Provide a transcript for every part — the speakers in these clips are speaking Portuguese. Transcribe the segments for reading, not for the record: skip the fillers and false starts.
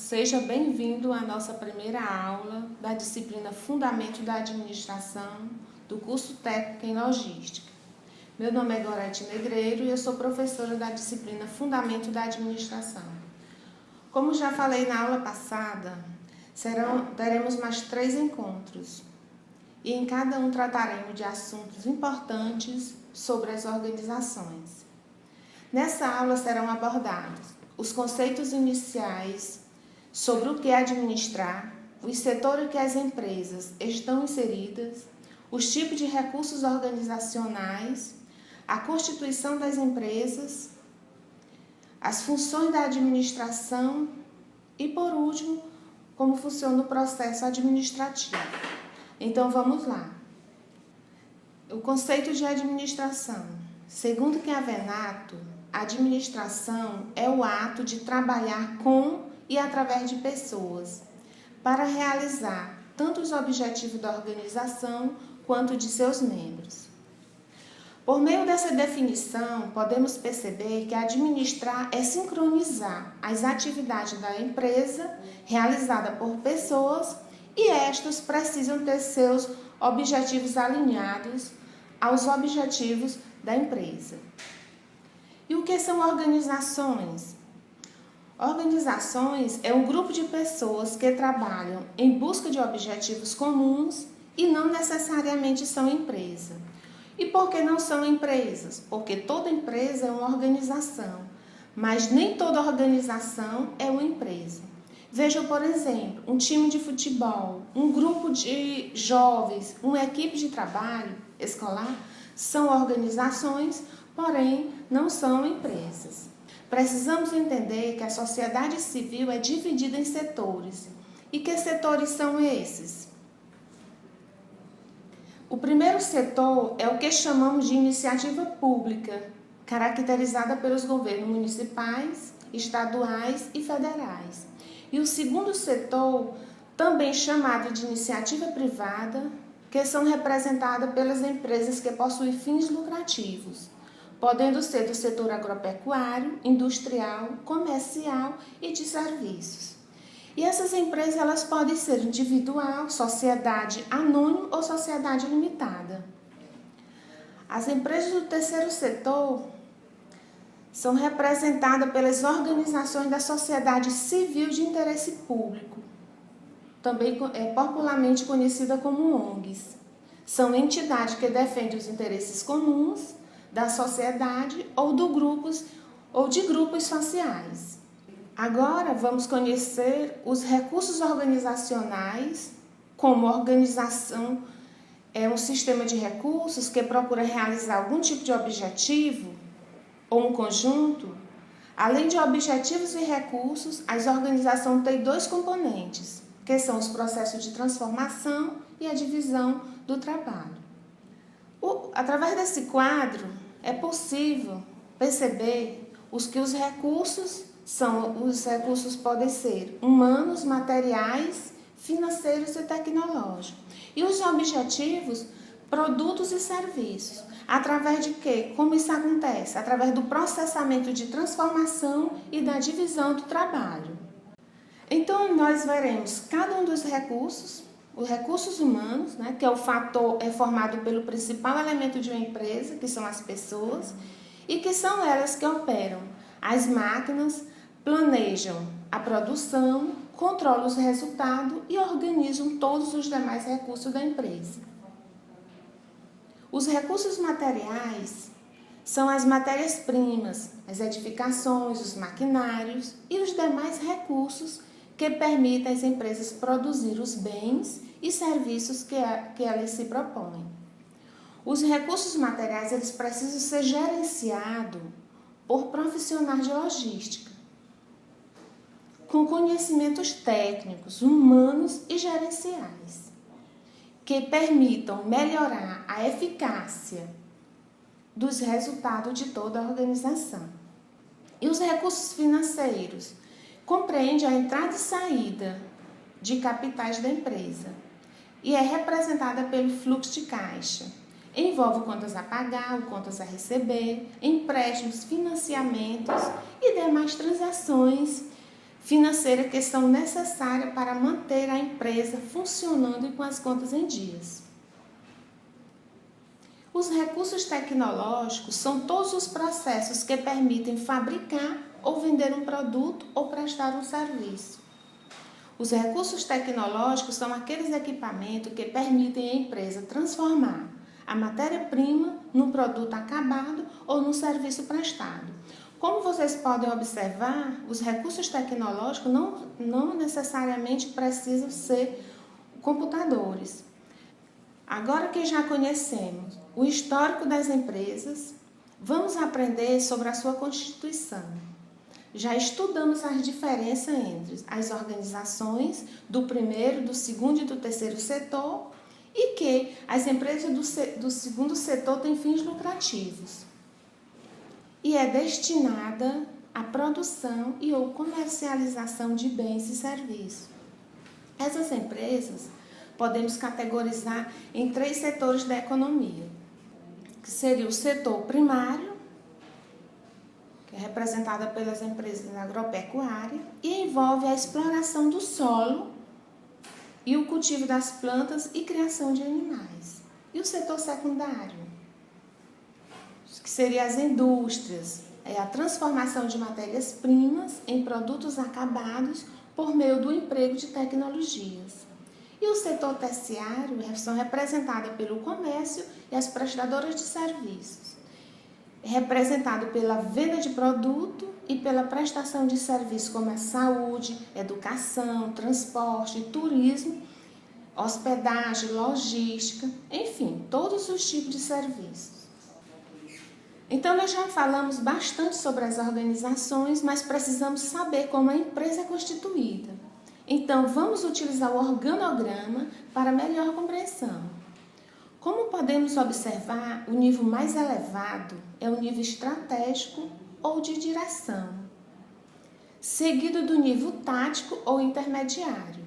seja bem-vindo à nossa primeira aula da disciplina Fundamento da Administração do curso Técnico em Logística. Meu nome é Gorete Negreiro e eu sou professora da disciplina Fundamento da Administração. Como já falei na aula passada, teremos mais 3 encontros e em cada um trataremos de assuntos importantes sobre as organizações. Nessa aula serão abordados os conceitos iniciais sobre o que é administrar, os setores que as empresas estão inseridas, os tipos de recursos organizacionais, a constituição das empresas, as funções da administração e, por último, como funciona o processo administrativo. Então, vamos lá. O conceito de administração. Segundo Chiavenato, a administração é o ato de trabalhar com e através de pessoas, para realizar tanto os objetivos da organização quanto de seus membros. Por meio dessa definição, podemos perceber que administrar é sincronizar as atividades da empresa realizada por pessoas e estas precisam ter seus objetivos alinhados aos objetivos da empresa. E o que são organizações? Organizações é um grupo de pessoas que trabalham em busca de objetivos comuns e não necessariamente são empresa. E por que não são empresas? Porque toda empresa é uma organização, mas nem toda organização é uma empresa. Veja, por exemplo, um time de futebol, um grupo de jovens, uma equipe de trabalho escolar, são organizações, porém não são empresas. Precisamos entender que a sociedade civil é dividida em setores. E que setores são esses? O primeiro setor é o que chamamos de iniciativa pública, caracterizada pelos governos municipais, estaduais e federais. E o segundo setor, também chamado de iniciativa privada, que são representadas pelas empresas que possuem fins lucrativos, podendo ser do setor agropecuário, industrial, comercial e de serviços. E essas empresas elas podem ser individual, sociedade anônima ou sociedade limitada. As empresas do terceiro setor são representadas pelas organizações da sociedade civil de interesse público, também é popularmente conhecida como ONGs. São entidades que defendem os interesses comuns da sociedade ou de grupos sociais. Agora vamos conhecer os recursos organizacionais, como organização é um sistema de recursos que procura realizar algum tipo de objetivo ou um conjunto. Além de objetivos e recursos, as organizações têm 2 componentes, que são os processos de transformação e a divisão do trabalho. Através desse quadro, é possível perceber que os recursos podem ser humanos, materiais, financeiros e tecnológicos. E os objetivos, produtos e serviços. Através de quê? Como isso acontece? Através do processamento de transformação e da divisão do trabalho. Então, nós veremos cada um dos recursos, os recursos humanos, né, que é o fator formado pelo principal elemento de uma empresa, que são as pessoas, e que são elas que operam as máquinas, planejam a produção, controlam os resultados e organizam todos os demais recursos da empresa. Os recursos materiais são as matérias-primas, as edificações, os maquinários e os demais recursos que permitem às empresas produzir os bens e serviços que elas se propõem. Os recursos materiais eles precisam ser gerenciados por profissionais de logística, com conhecimentos técnicos, humanos e gerenciais, que permitam melhorar a eficácia dos resultados de toda a organização. E os recursos financeiros compreende a entrada e saída de capitais da empresa e é representada pelo fluxo de caixa. Envolve contas a pagar, contas a receber, empréstimos, financiamentos e demais transações financeira que são necessárias para manter a empresa funcionando e com as contas em dias. Os recursos tecnológicos são todos os processos que permitem fabricar ou vender um produto ou prestar um serviço. Os recursos tecnológicos são aqueles equipamentos que permitem à empresa transformar a matéria-prima num produto acabado ou num serviço prestado. Como vocês podem observar, os recursos tecnológicos não necessariamente precisam ser computadores. Agora que já conhecemos o histórico das empresas, vamos aprender sobre a sua constituição. Já estudamos as diferenças entre as organizações do primeiro, do segundo e do terceiro setor e que as empresas do segundo setor têm fins lucrativos e é destinada à produção e ou comercialização de bens e serviços. Essas empresas podemos categorizar em 3 setores da economia, que seria o setor primário, que é representada pelas empresas agropecuárias, e envolve a exploração do solo e o cultivo das plantas e criação de animais. E o setor secundário, que seria as indústrias, é a transformação de matérias-primas em produtos acabados por meio do emprego de tecnologias. E o setor terciário são representados pelo comércio e as prestadoras de serviços, representado pela venda de produto e pela prestação de serviços como a saúde, educação, transporte, turismo, hospedagem, logística, enfim, todos os tipos de serviços. Então, nós já falamos bastante sobre as organizações, mas precisamos saber como a empresa é constituída. Então, vamos utilizar o organograma para melhor compreensão. Como podemos observar, o nível mais elevado é o nível estratégico ou de direção, seguido do nível tático ou intermediário.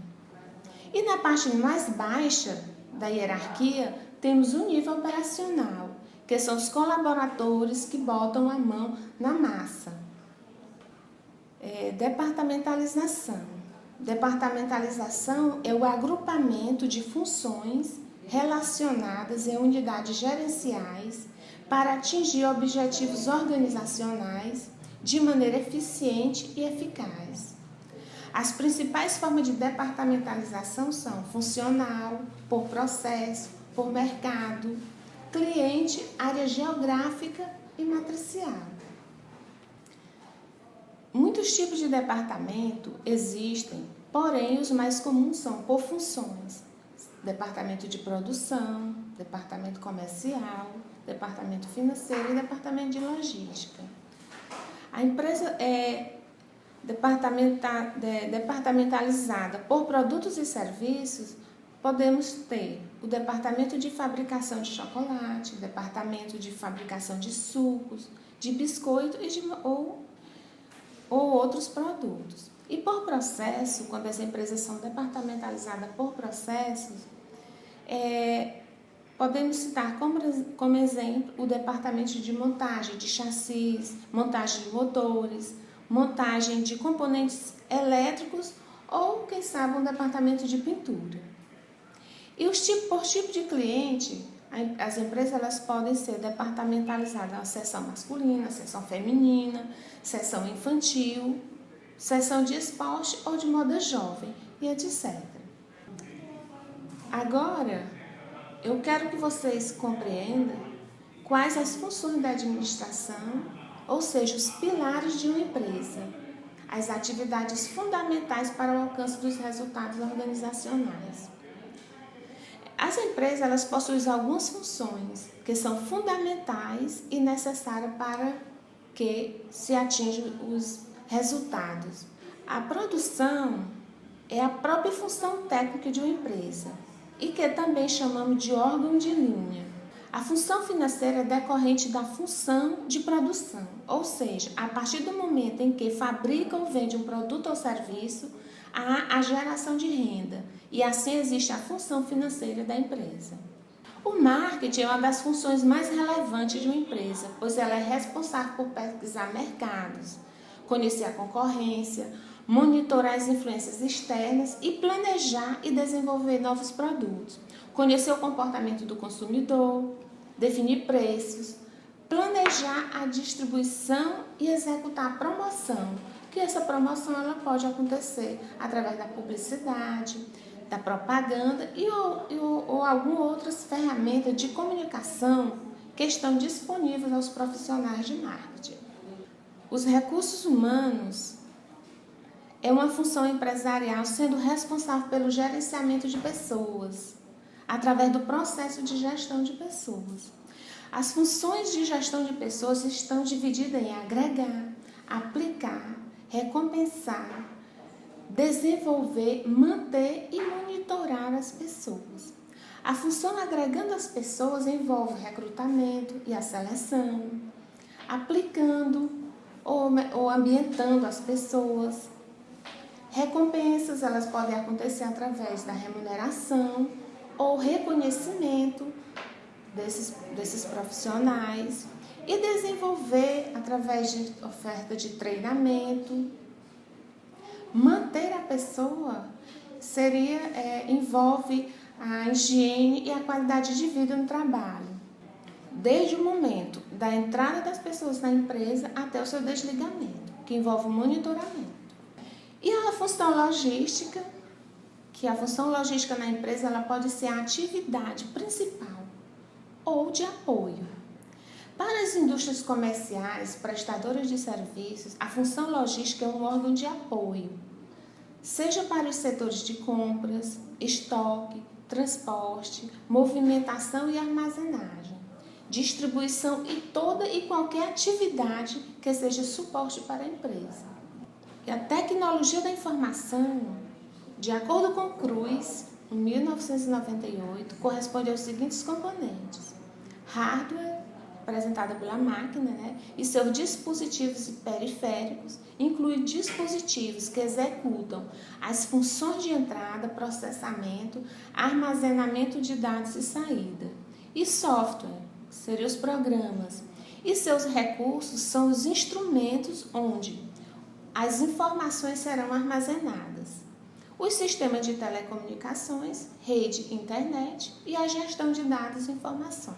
E na parte mais baixa da hierarquia, temos o nível operacional, que são os colaboradores que botam a mão na massa. Departamentalização. Departamentalização é o agrupamento de funções relacionadas em unidades gerenciais para atingir objetivos organizacionais de maneira eficiente e eficaz. As principais formas de departamentalização são funcional, por processo, por mercado, cliente, área geográfica e matricial. Muitos tipos de departamento existem, porém os mais comuns são por funções. Departamento de produção, departamento comercial, departamento financeiro e departamento de logística. A empresa é departamentalizada por produtos e serviços. Podemos ter o departamento de fabricação de chocolate, departamento de fabricação de sucos, de biscoito ou outros produtos. E por processo, quando as empresas são departamentalizadas por processos, podemos citar como exemplo o departamento de montagem de chassis, montagem de motores, montagem de componentes elétricos ou, quem sabe, um departamento de pintura. E por tipo de cliente, as empresas elas podem ser departamentalizadas na seção masculina, seção feminina, seção infantil, seção de esporte ou de moda jovem e etc. Agora, eu quero que vocês compreendam quais as funções da administração, ou seja, os pilares de uma empresa, as atividades fundamentais para o alcance dos resultados organizacionais. As empresas elas possuem algumas funções que são fundamentais e necessárias para que se atinjam os resultados. A produção é a própria função técnica de uma empresa e que também chamamos de órgão de linha. A função financeira é decorrente da função de produção, ou seja, a partir do momento em que fabrica ou vende um produto ou serviço, há a geração de renda e assim existe a função financeira da empresa. O marketing é uma das funções mais relevantes de uma empresa, pois ela é responsável por pesquisar mercados, conhecer a concorrência, monitorar as influências externas e planejar e desenvolver novos produtos, conhecer o comportamento do consumidor, definir preços, planejar a distribuição e executar a promoção, que essa promoção ela pode acontecer através da publicidade, da propaganda ou algumas outras ferramentas de comunicação que estão disponíveis aos profissionais de marketing. Os recursos humanos é uma função empresarial sendo responsável pelo gerenciamento de pessoas, através do processo de gestão de pessoas. As funções de gestão de pessoas estão divididas em agregar, aplicar, recompensar, desenvolver, manter e monitorar as pessoas. A função agregando as pessoas envolve recrutamento e a seleção, aplicando ou ambientando as pessoas. Recompensas, elas podem acontecer através da remuneração ou reconhecimento desses profissionais e desenvolver através de oferta de treinamento. Manter a pessoa envolve a higiene e a qualidade de vida no trabalho, desde o momento da entrada das pessoas na empresa até o seu desligamento, que envolve o monitoramento. E a função logística, que a função logística na empresa ela pode ser a atividade principal ou de apoio. Para as indústrias comerciais, prestadoras de serviços, a função logística é um órgão de apoio, seja para os setores de compras, estoque, transporte, movimentação e armazenagem, distribuição e toda e qualquer atividade que seja suporte para a empresa. E a tecnologia da informação, de acordo com Cruz, em 1998, corresponde aos seguintes componentes: hardware, apresentada pela máquina, e seus dispositivos periféricos, inclui dispositivos que executam as funções de entrada, processamento, armazenamento de dados e saída. E software, que seriam os programas, e seus recursos são os instrumentos onde as informações serão armazenadas. Os sistemas de telecomunicações, rede, internet e a gestão de dados e informações.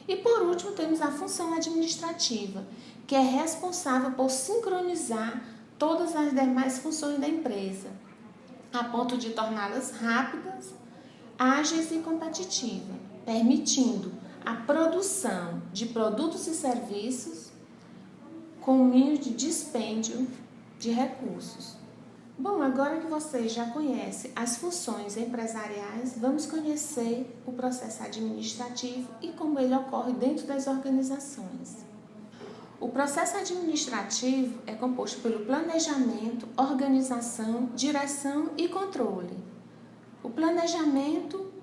E por último temos a função administrativa, que é responsável por sincronizar todas as demais funções da empresa, a ponto de torná-las rápidas, ágeis e competitivas, permitindo a produção de produtos e serviços com meios de dispêndio de recursos. Bom, agora que vocês já conhecem as funções empresariais, vamos conhecer o processo administrativo e como ele ocorre dentro das organizações. O processo administrativo é composto pelo planejamento, organização, direção e controle. O planejamento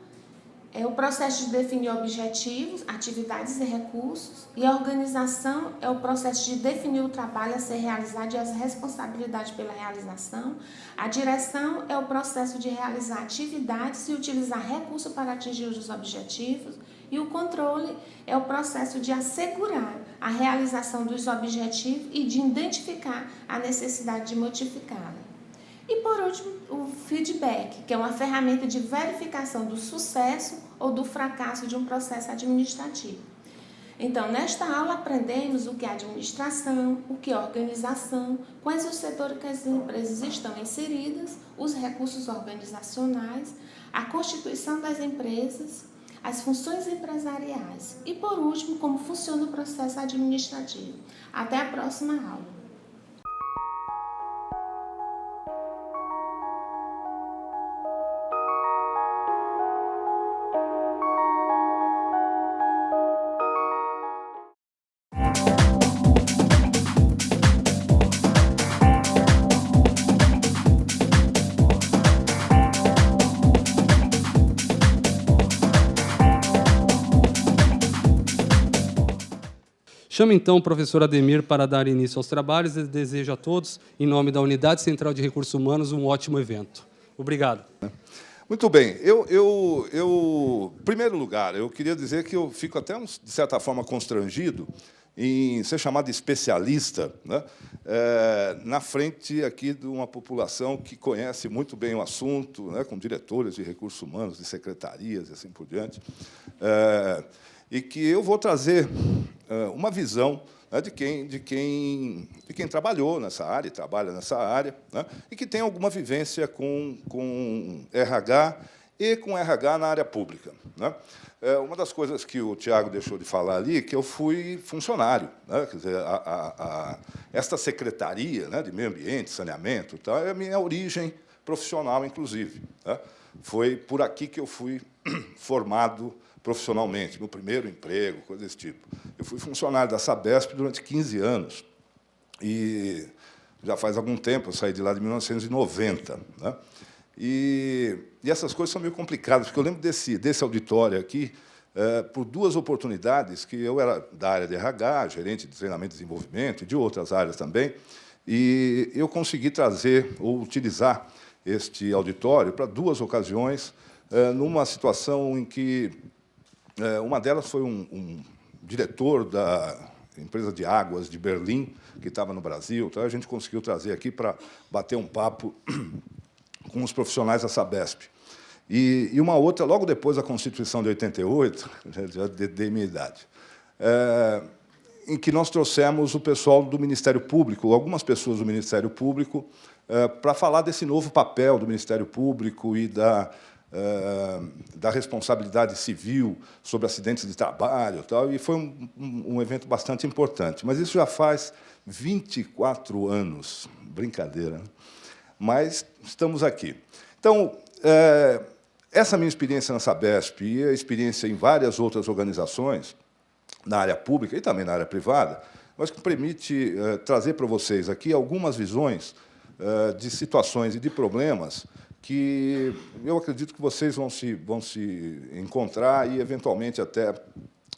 é o processo de definir objetivos, atividades e recursos, e a organização é o processo de definir o trabalho a ser realizado e as responsabilidades pela realização. A direção é o processo de realizar atividades e utilizar recursos para atingir os objetivos, e o controle é o processo de assegurar a realização dos objetivos e de identificar a necessidade de modificá-la. E por último, o feedback, que é uma ferramenta de verificação do sucesso ou do fracasso de um processo administrativo. Então, nesta aula aprendemos o que é administração, o que é organização, quais os setores que as empresas estão inseridas, os recursos organizacionais, a constituição das empresas, as funções empresariais e, por último, como funciona o processo administrativo. Até a próxima aula. Chamo então o professor Ademir para dar início aos trabalhos e desejo a todos, em nome da Unidade Central de Recursos Humanos, um ótimo evento. Obrigado. Muito bem. Em primeiro lugar, eu queria dizer que eu fico até, de certa forma, constrangido em ser chamado de especialista, né, na frente aqui de uma população que conhece muito bem o assunto, né, com diretores de recursos humanos, de secretarias e assim por diante, e que eu vou trazer uma visão, né, de quem trabalhou nessa área, e trabalha nessa área, né, e que tem alguma vivência com RH e com RH na área pública, né. Uma das coisas que o Tiago deixou de falar ali é que eu fui funcionário, né? Quer dizer, esta secretaria, né, de meio ambiente, saneamento, tal, é a minha origem profissional, inclusive, né? Foi por aqui que eu fui formado profissionalmente, meu primeiro emprego, coisa desse tipo. Eu fui funcionário da Sabesp durante 15 anos, e já faz algum tempo, eu saí de lá de 1990, né? E essas coisas são meio complicadas, porque eu lembro desse auditório aqui, por duas oportunidades, que eu era da área de RH, gerente de treinamento e desenvolvimento, e de outras áreas também, e eu consegui trazer ou utilizar este auditório para duas ocasiões, numa situação em que uma delas foi um diretor da empresa de águas de Berlim, que estava no Brasil, então a gente conseguiu trazer aqui para bater um papo com os profissionais da Sabesp. E uma outra, logo depois da Constituição de 88, já dei minha idade, em que nós trouxemos o pessoal do Ministério Público, algumas pessoas do Ministério Público, para falar desse novo papel do Ministério Público e da responsabilidade civil sobre acidentes de trabalho e tal, e foi um evento bastante importante. Mas isso já faz 24 anos, brincadeira, né? Mas estamos aqui. Então, essa minha experiência na Sabesp e a experiência em várias outras organizações, na área pública e também na área privada, acho que permite trazer para vocês aqui algumas visões de situações e de problemas que eu acredito que vocês vão se encontrar e, eventualmente, até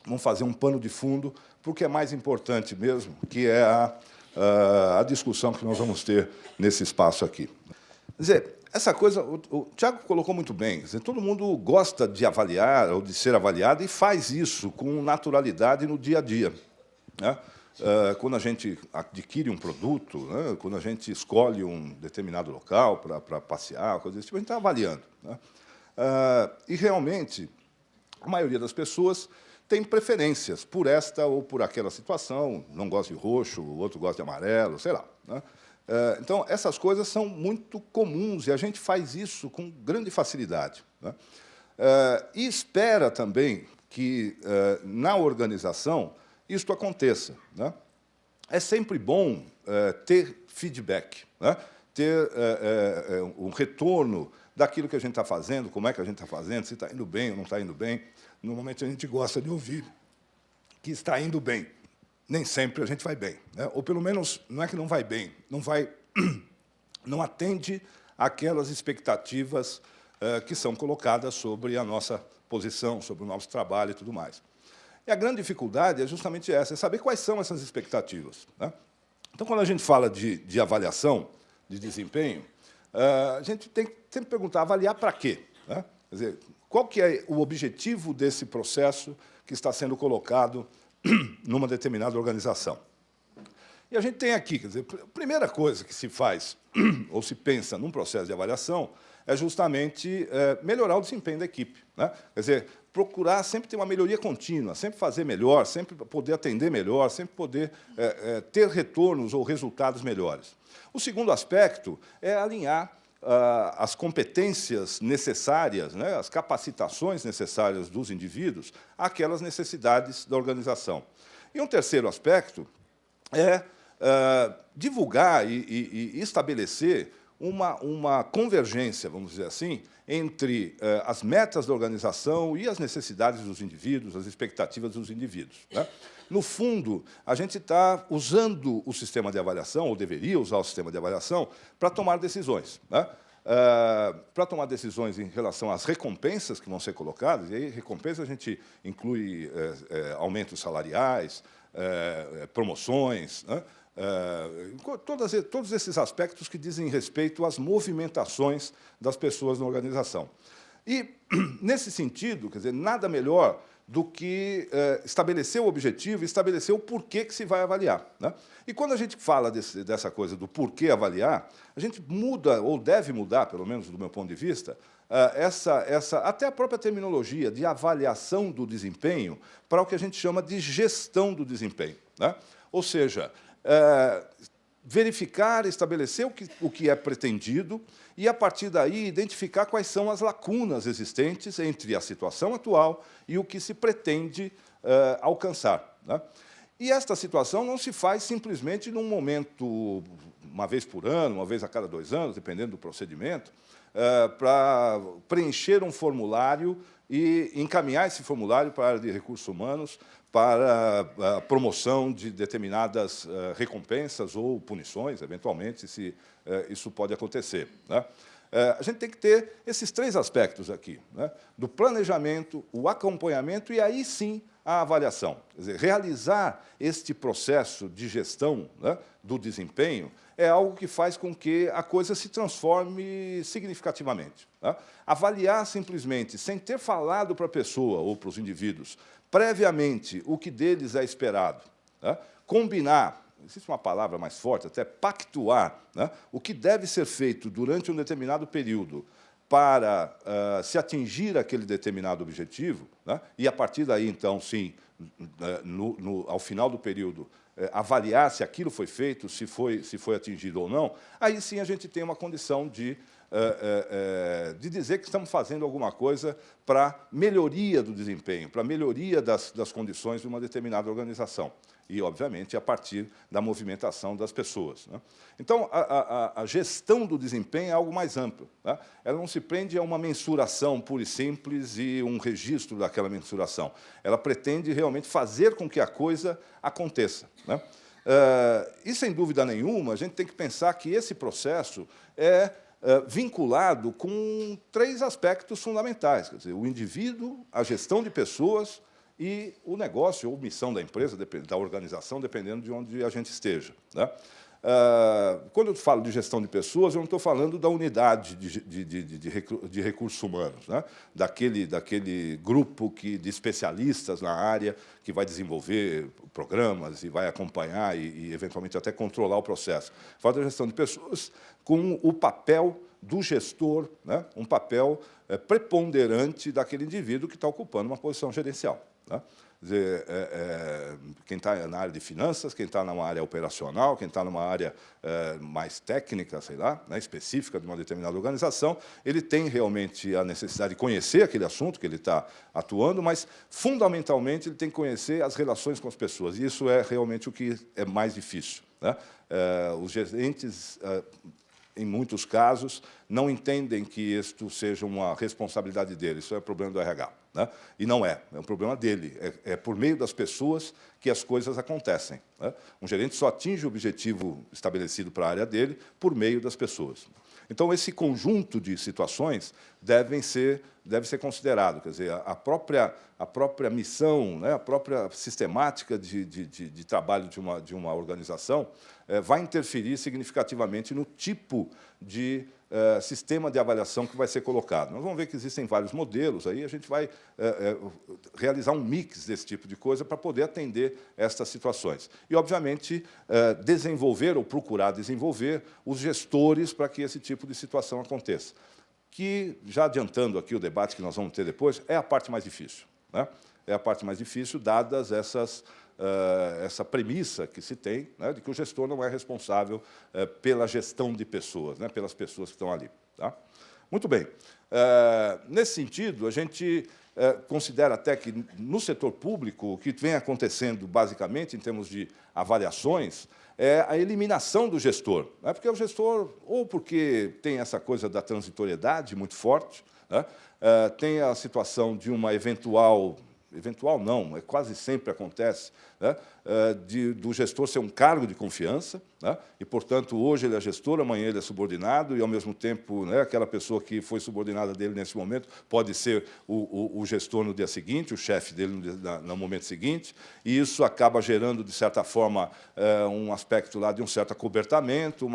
vão fazer um pano de fundo para o que é mais importante mesmo, que é a discussão que nós vamos ter nesse espaço aqui. Quer dizer, essa coisa, o Tiago colocou muito bem, quer dizer, todo mundo gosta de avaliar ou de ser avaliado e faz isso com naturalidade no dia a dia, né? Quando a gente adquire um produto, né, quando a gente escolhe um determinado local para passear, coisa desse tipo, a gente está avaliando, né? E, realmente, a maioria das pessoas tem preferências por esta ou por aquela situação, não gosta de roxo, o outro gosta de amarelo, sei lá, né? Então, essas coisas são muito comuns e a gente faz isso com grande facilidade, né? E espera também que, na organização, isto aconteça, né? É sempre bom ter feedback, né? Ter um retorno daquilo que a gente está fazendo, como é que a gente está fazendo, se está indo bem ou não está indo bem. Normalmente, a gente gosta de ouvir que está indo bem. Nem sempre a gente vai bem, né? Ou, pelo menos, não é que não vai bem, não atende àquelas expectativas que são colocadas sobre a nossa posição, sobre o nosso trabalho e tudo mais. E a grande dificuldade é justamente essa, é saber quais são essas expectativas, né? Então, quando a gente fala de avaliação, de desempenho, a gente tem que sempre perguntar, avaliar para quê, né? Quer dizer, qual que é o objetivo desse processo que está sendo colocado numa determinada organização? E a gente tem aqui, quer dizer, a primeira coisa que se faz ou se pensa num processo de avaliação é justamente melhorar o desempenho da equipe, né? Quer dizer, procurar sempre ter uma melhoria contínua, sempre fazer melhor, sempre poder atender melhor, sempre poder ter retornos ou resultados melhores. O segundo aspecto é alinhar as competências necessárias, né, as capacitações necessárias dos indivíduos àquelas necessidades da organização. E um terceiro aspecto é divulgar e estabelecer uma convergência, vamos dizer assim, entre as metas da organização e as necessidades dos indivíduos, as expectativas dos indivíduos, né? No fundo, a gente está usando o sistema de avaliação, ou deveria usar o sistema de avaliação, para tomar decisões, né? Para tomar decisões em relação às recompensas que vão ser colocadas, e aí recompensa a gente inclui aumentos salariais, promoções, né? Todos esses aspectos que dizem respeito às movimentações das pessoas na organização. E, nesse sentido, quer dizer, nada melhor do que estabelecer o objetivo e estabelecer o porquê que se vai avaliar, né? E quando a gente fala dessa coisa do porquê avaliar, a gente muda, ou deve mudar, pelo menos do meu ponto de vista, até a própria terminologia de avaliação do desempenho para o que a gente chama de gestão do desempenho, né? Ou seja, verificar, estabelecer o que é pretendido e, a partir daí, identificar quais são as lacunas existentes entre a situação atual e o que se pretende alcançar, né? E esta situação não se faz simplesmente num momento, uma vez por ano, uma vez a cada 2 anos, dependendo do procedimento, para preencher um formulário e encaminhar esse formulário para a área de recursos humanos para a promoção de determinadas recompensas ou punições, eventualmente, se isso pode acontecer, né? A gente tem que ter esses 3 aspectos aqui, né? Do planejamento, o acompanhamento e, aí sim, a avaliação. Quer dizer, realizar este processo de gestão, né, do desempenho é algo que faz com que a coisa se transforme significativamente, né? Avaliar simplesmente, sem ter falado para a pessoa ou para os indivíduos previamente o que deles é esperado, né? Combinar, existe uma palavra mais forte, até pactuar, né, o que deve ser feito durante um determinado período para se atingir aquele determinado objetivo, né, e, a partir daí, então, sim, ao final do período, avaliar se aquilo foi feito, se foi atingido ou não, aí sim a gente tem uma condição de dizer que estamos fazendo alguma coisa para melhoria do desempenho, para melhoria das condições de uma determinada organização. E, obviamente, a partir da movimentação das pessoas, né? Então, a gestão do desempenho é algo mais amplo, né? Ela não se prende a uma mensuração pura e simples e um registro daquela mensuração. Ela pretende realmente fazer com que a coisa aconteça, né? E, sem dúvida nenhuma, a gente tem que pensar que esse processo é vinculado com 3 aspectos fundamentais, quer dizer, o indivíduo, a gestão de pessoas e o negócio ou missão da empresa, da organização, dependendo de onde a gente esteja, né? Quando eu falo de gestão de pessoas, eu não estou falando da unidade de recursos humanos, né? Daquele grupo de especialistas na área que vai desenvolver programas e vai acompanhar e eventualmente, até controlar o processo. Falo da gestão de pessoas com o papel do gestor, né? Um papel preponderante daquele indivíduo que está ocupando uma posição gerencial, né? Quer dizer, quem está na área de finanças, quem está numa área operacional, quem está numa área mais técnica, sei lá, né, específica de uma determinada organização, ele tem realmente a necessidade de conhecer aquele assunto que ele está atuando, mas, fundamentalmente, ele tem que conhecer as relações com as pessoas, e isso é realmente o que é mais difícil, né? Os gerentes, em muitos casos, não entendem que isto seja uma responsabilidade dele, isso é problema do RH, né? E não é um problema dele, é por meio das pessoas que as coisas acontecem, né? Um gerente só atinge o objetivo estabelecido para a área dele por meio das pessoas. Então, esse conjunto de situações deve ser considerado, quer dizer, a própria missão, né, a própria sistemática de trabalho de uma organização vai interferir significativamente no tipo de sistema de avaliação que vai ser colocado. Nós vamos ver que existem vários modelos, aí a gente vai realizar um mix desse tipo de coisa para poder atender estas situações. E, obviamente, desenvolver ou procurar desenvolver os gestores para que esse tipo de situação aconteça. Que, já adiantando aqui o debate que nós vamos ter depois, é a parte mais difícil, né? É a parte mais difícil, dadas essa premissa que se tem, né, de que o gestor não é responsável pela gestão de pessoas, né, pelas pessoas que estão ali, tá? Muito bem. Nesse sentido, a gente considera até que, no setor público, o que vem acontecendo, basicamente, em termos de avaliações, é a eliminação do gestor, né? Porque o gestor, ou porque tem essa coisa da transitoriedade muito forte, né? Tem a situação de uma eventual não, quase sempre acontece, né, do gestor ser um cargo de confiança, né, e, portanto, hoje ele é gestor, amanhã ele é subordinado, e, ao mesmo tempo, né, aquela pessoa que foi subordinada dele nesse momento pode ser o gestor no dia seguinte, o chefe dele no momento seguinte, e isso acaba gerando, de certa forma, um aspecto lá de um certo acobertamento, um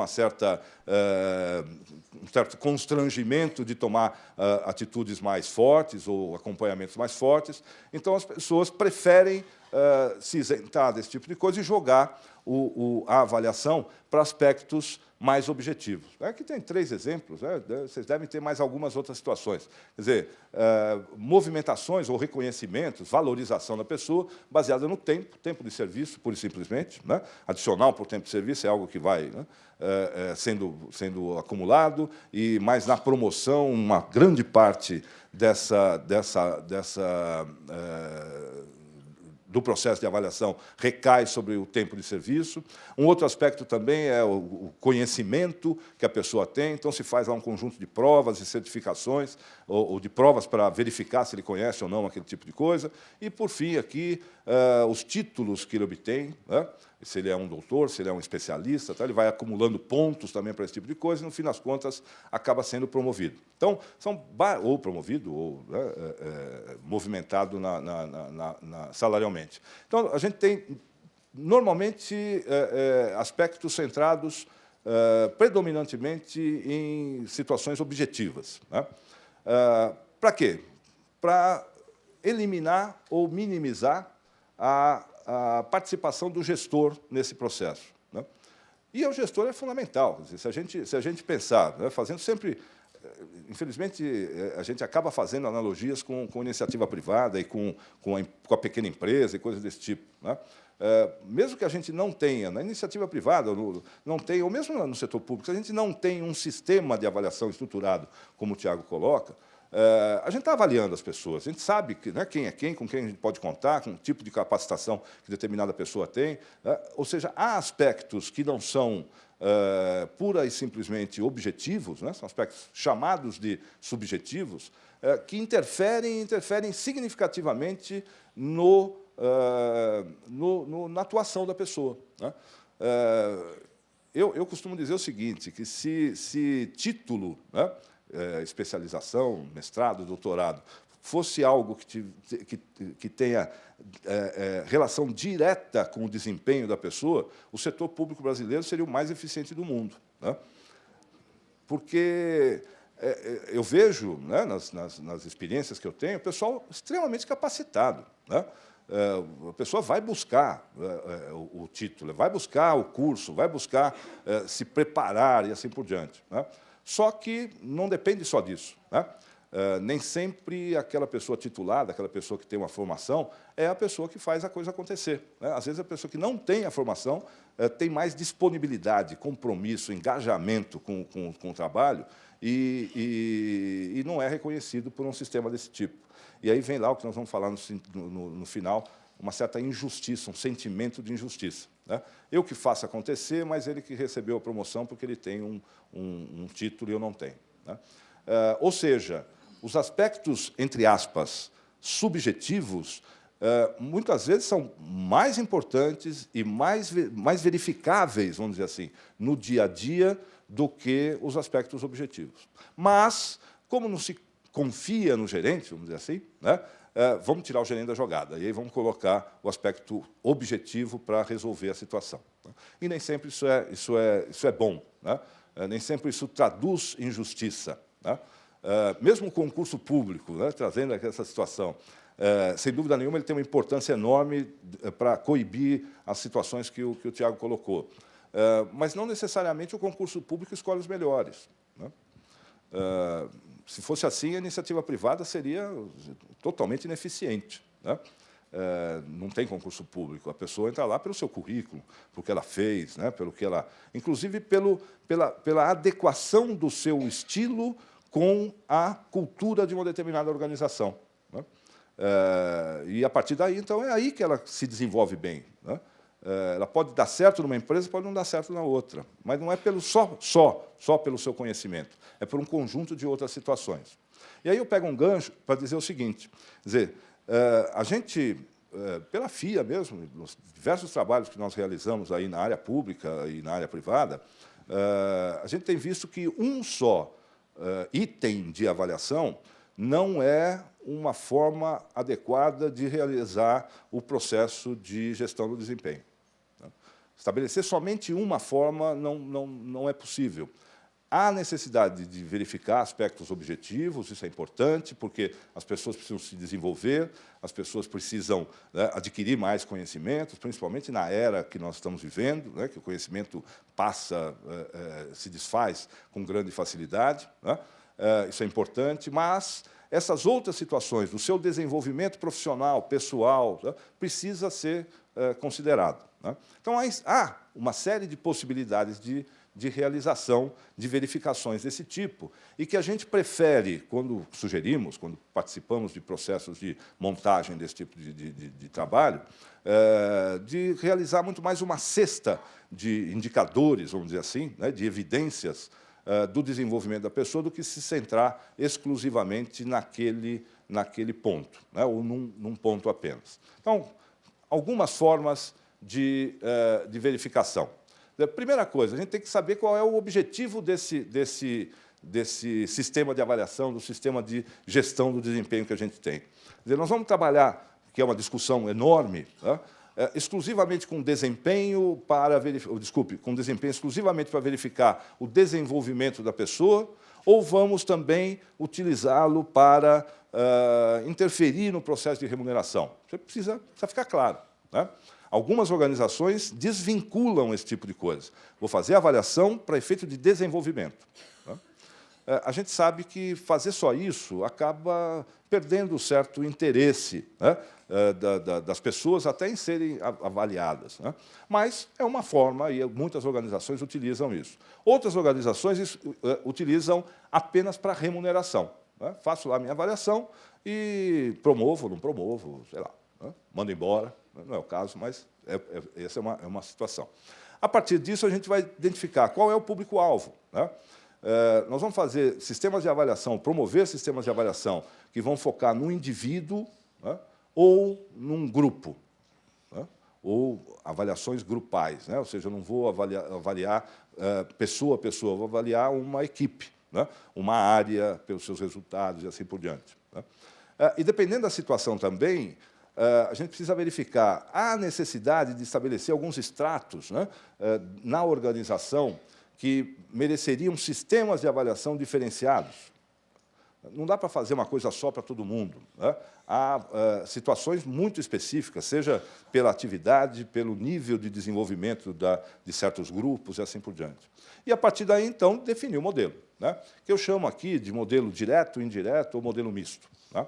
certo constrangimento de tomar atitudes mais fortes ou acompanhamentos mais fortes. Então, as pessoas preferem se isentar desse tipo de coisa e jogar a avaliação para aspectos mais objetivos. Aqui tem 3 exemplos, né? Vocês devem ter mais algumas outras situações. Quer dizer, movimentações ou reconhecimentos, valorização da pessoa, baseada no tempo de serviço, pura e simplesmente, né? Adicional por tempo de serviço é algo que vai, né, sendo acumulado, e mais na promoção, uma grande parte do processo de avaliação recai sobre o tempo de serviço. Um outro aspecto também é o conhecimento que a pessoa tem. Então, se faz lá um conjunto de provas e certificações, ou de provas para verificar se ele conhece ou não aquele tipo de coisa. E, por fim, aqui, os títulos que ele obtém, né? Se ele é um doutor, se ele é um especialista, tá? Ele vai acumulando pontos também para esse tipo de coisa e, no fim das contas, acaba sendo promovido. Então, ou promovido, ou movimentado salarialmente. Então, a gente tem, normalmente, aspectos centrados predominantemente em situações objetivas, né? Para quê? Para eliminar ou minimizar a participação do gestor nesse processo, né? E o gestor é fundamental. Se a gente pensar, né, fazendo sempre... Infelizmente, a gente acaba fazendo analogias com iniciativa privada e com a pequena empresa e coisas desse tipo, né? Mesmo que a gente não tenha, na iniciativa privada, não tenha, ou mesmo no setor público, se a gente não tem um sistema de avaliação estruturado, como o Tiago coloca, a gente está avaliando as pessoas, a gente sabe né, quem é quem, com quem a gente pode contar, com o tipo de capacitação que determinada pessoa tem, né? Ou seja, há aspectos que não são pura e simplesmente objetivos, né? São aspectos chamados de subjetivos, que interferem significativamente na atuação da pessoa, né? Eu costumo dizer o seguinte, que se título, né, especialização, mestrado, doutorado, fosse algo que tenha relação direta com o desempenho da pessoa, o setor público brasileiro seria o mais eficiente do mundo, né? Porque eu vejo, né, nas experiências que eu tenho, o pessoal extremamente capacitado, né? A pessoa vai buscar o título, vai buscar o curso, vai buscar se preparar e assim por diante, né? Só que não depende só disso, né? Nem sempre aquela pessoa titulada, aquela pessoa que tem uma formação, é a pessoa que faz a coisa acontecer, né? Às vezes, a pessoa que não tem a formação tem mais disponibilidade, compromisso, engajamento com o trabalho e não é reconhecido por um sistema desse tipo. E aí vem lá o que nós vamos falar no final, uma certa injustiça, um sentimento de injustiça, né? Eu que faço acontecer, mas ele que recebeu a promoção porque ele tem um título e eu não tenho, né? Ou seja, os aspectos, entre aspas, subjetivos, muitas vezes são mais importantes e mais verificáveis, vamos dizer assim, no dia a dia do que os aspectos objetivos. Mas, como não se confia no gerente, vamos dizer assim, né, vamos tirar o gerente da jogada, e aí vamos colocar o aspecto objetivo para resolver a situação, né? E nem sempre isso é bom, né? Nem sempre isso traduz em justiça, né? Mesmo o concurso público, né, trazendo essa situação, sem dúvida nenhuma, ele tem uma importância enorme para coibir as situações que o Tiago colocou. Mas não necessariamente o concurso público escolhe os melhores, né? Se fosse assim, a iniciativa privada seria totalmente ineficiente, né? Não tem concurso público. A pessoa entra lá pelo seu currículo, pelo que ela fez, né? Pelo que ela, inclusive pela adequação do seu estilo com a cultura de uma determinada organização, né? E, a partir daí, então, é aí que ela se desenvolve bem, né? Ela pode dar certo numa empresa, pode não dar certo na outra, mas não é só pelo seu conhecimento, é por um conjunto de outras situações. E aí eu pego um gancho para dizer o seguinte, quer dizer, a gente pela FIA mesmo, nos diversos trabalhos que nós realizamos aí na área pública e na área privada, a gente tem visto que um só item de avaliação não é uma forma adequada de realizar o processo de gestão do desempenho. Estabelecer somente uma forma não é possível. Há necessidade de verificar aspectos objetivos, isso é importante, porque as pessoas precisam se desenvolver, as pessoas precisam, né, adquirir mais conhecimentos, principalmente na era que nós estamos vivendo, né, que o conhecimento passa, se desfaz com grande facilidade, né, isso é importante, mas essas outras situações, do seu desenvolvimento profissional, pessoal, né, precisa ser considerado. Né. Então, há uma série de possibilidades de realização de verificações desse tipo, e que a gente prefere, quando sugerimos, quando participamos de processos de montagem desse tipo de trabalho, de realizar muito mais uma cesta de indicadores, vamos dizer assim, né, de evidências do desenvolvimento da pessoa, do que se centrar exclusivamente naquele ponto, né, ou num ponto apenas. Então, algumas formas de verificação. A primeira coisa, a gente tem que saber qual é o objetivo desse sistema de avaliação, do sistema de gestão do desempenho que a gente tem. Quer dizer, nós vamos trabalhar, que é uma discussão enorme, né, exclusivamente com desempenho com desempenho exclusivamente para verificar o desenvolvimento da pessoa, ou vamos também utilizá-lo para interferir no processo de remuneração? Isso precisa ficar claro, né? Algumas organizações desvinculam esse tipo de coisa. Vou fazer a avaliação para efeito de desenvolvimento. A gente sabe que fazer só isso acaba perdendo certo interesse, né, das pessoas até em serem avaliadas. Né? Mas é uma forma, e muitas organizações utilizam isso. Outras organizações utilizam apenas para remuneração. Né? Faço lá a minha avaliação e promovo, não promovo, sei lá, né? Mando embora. Não é o caso, mas essa é uma situação. A partir disso, a gente vai identificar qual é o público-alvo. Né? Nós vamos fazer sistemas de avaliação, promover sistemas de avaliação que vão focar no indivíduo, né, ou num grupo, né, ou avaliações grupais. Né? Ou seja, eu não vou avaliar pessoa a pessoa, vou avaliar uma equipe, né, uma área pelos seus resultados e assim por diante. Né? E, dependendo da situação também, a gente precisa verificar a necessidade de estabelecer alguns estratos, né, na organização que mereceriam sistemas de avaliação diferenciados. Não dá para fazer uma coisa só para todo mundo. Né? Há situações muito específicas, seja pela atividade, pelo nível de desenvolvimento de certos grupos e assim por diante. E, a partir daí, então, definir o modelo, né, que eu chamo aqui de modelo direto, indireto ou modelo misto. Né?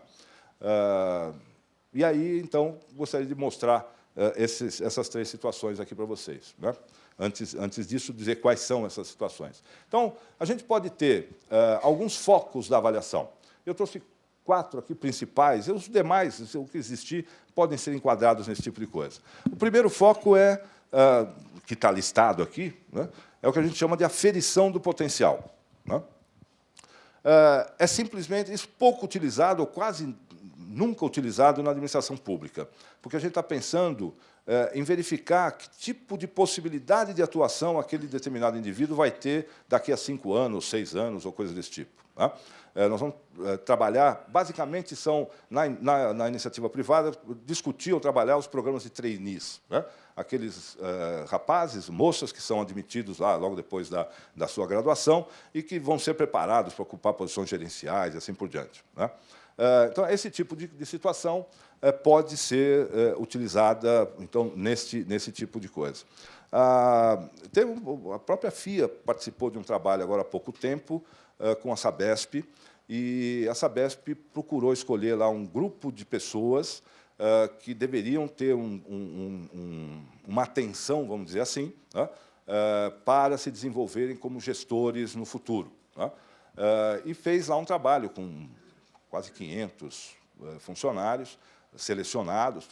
E aí, então, gostaria de mostrar essas três situações aqui para vocês. Né? Antes disso, dizer quais são essas situações. Então, a gente pode ter alguns focos da avaliação. Eu trouxe 4 aqui principais, e os demais, o que existir, podem ser enquadrados nesse tipo de coisa. O primeiro foco que está listado aqui, né, é o que a gente chama de aferição do potencial. Né? É simplesmente isso, pouco utilizado, ou quase nunca utilizado na administração pública, porque a gente está pensando em verificar que tipo de possibilidade de atuação aquele determinado indivíduo vai ter daqui a 5 anos, 6 anos, ou coisa desse tipo. Tá? Nós vamos trabalhar, basicamente, na iniciativa privada, discutir ou trabalhar os programas de trainees. Né? Aqueles rapazes, moças que são admitidos lá logo depois da sua graduação e que vão ser preparados para ocupar posições gerenciais e assim por diante. Né? Então, esse tipo de situação pode ser utilizada então, nesse tipo de coisa. A própria FIA participou de um trabalho agora há pouco tempo com a Sabesp, e a Sabesp procurou escolher lá um grupo de pessoas que deveriam ter uma atenção, vamos dizer assim, né, para se desenvolverem como gestores no futuro. Né? E fez lá um trabalho com quase 500 funcionários selecionados,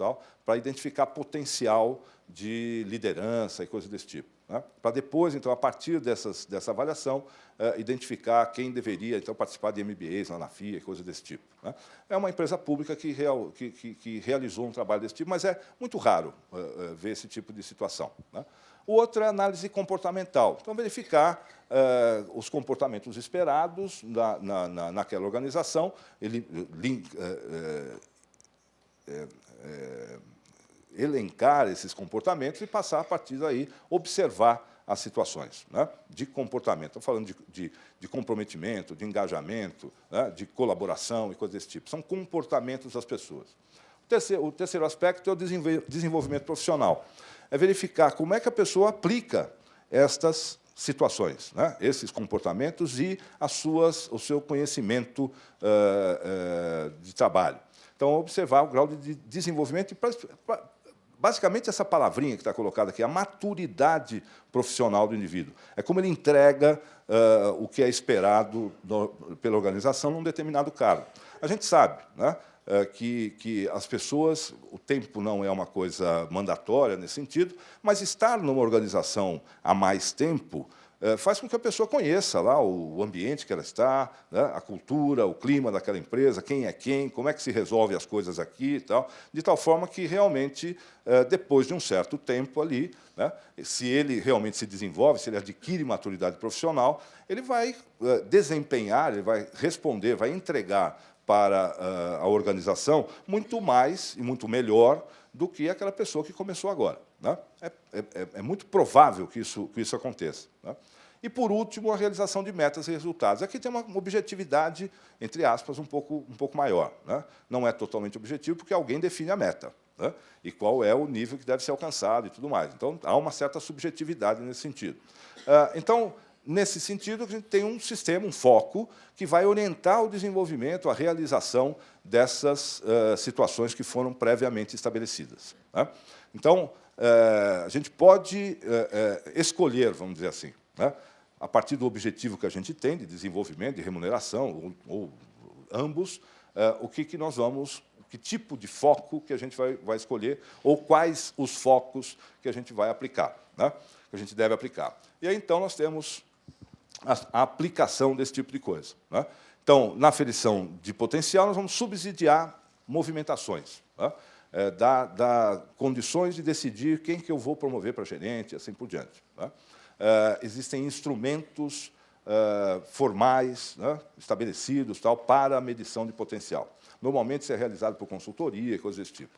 para identificar potencial de liderança e coisas desse tipo. né? Para depois, então, a partir dessa avaliação, identificar quem deveria então participar de MBAs lá na FIA e coisas desse tipo, né? É uma empresa pública que realizou um trabalho desse tipo, mas é muito raro ver esse tipo de situação, né? O outro é a análise comportamental. Então, verificar os comportamentos esperados naquela organização, elencar esses comportamentos e passar, a partir daí, observar as situações, né, de comportamento. Estou falando de comprometimento, de engajamento, né, de colaboração e coisas desse tipo. São comportamentos das pessoas. O terceiro aspecto é o desenvolvimento profissional. É verificar como é que a pessoa aplica estas situações, né, esses comportamentos e o seu conhecimento de trabalho. Então, observar o grau de desenvolvimento e, basicamente, essa palavrinha que está colocada aqui, a maturidade profissional do indivíduo. É como ele entrega o que é esperado pela organização num determinado cargo. A gente sabe, né, que as pessoas, o tempo não é uma coisa mandatória nesse sentido, mas estar numa organização há mais tempo faz com que a pessoa conheça lá o ambiente que ela está, né, a cultura, o clima daquela empresa, quem é quem, como é que se resolve as coisas aqui e tal, de tal forma que, realmente, depois de um certo tempo ali, né, se ele realmente se desenvolve, se ele adquire maturidade profissional, ele vai desempenhar, ele vai responder, vai entregar para a organização muito mais e muito melhor do que aquela pessoa que começou agora, né? É muito provável que isso aconteça, né? E, por último, a realização de metas e resultados. Aqui tem uma objetividade, entre aspas, um pouco maior, né? Não é totalmente objetivo, porque alguém define a meta, né, e qual é o nível que deve ser alcançado e tudo mais. Então, há uma certa subjetividade nesse sentido. Então, nesse sentido, a gente tem um sistema, um foco, que vai orientar o desenvolvimento, a realização dessas situações que foram previamente estabelecidas, né? Então, a gente pode escolher, vamos dizer assim, né, a partir do objetivo que a gente tem, de desenvolvimento, de remuneração, ou ambos, que tipo de foco que a gente vai escolher, ou quais os focos que a gente vai aplicar, né, que a gente deve aplicar. E aí, então, nós temos a aplicação desse tipo de coisa, né? Então, na aferição de potencial, nós vamos subsidiar movimentações, né? Dar condições de decidir quem que eu vou promover para gerente, assim por diante, né? Existem instrumentos formais, né, estabelecidos, tal, para a medição de potencial. Normalmente, isso é realizado por consultoria e coisas desse tipo.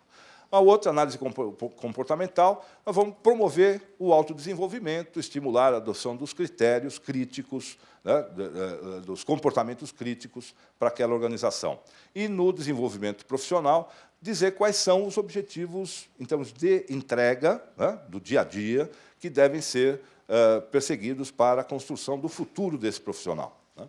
A outra, análise comportamental, nós vamos promover o autodesenvolvimento, estimular a adoção dos critérios críticos, né, dos comportamentos críticos para aquela organização. E, no desenvolvimento profissional, dizer quais são os objetivos, em termos de entrega, né, do dia a dia, que devem ser perseguidos para a construção do futuro desse profissional, né?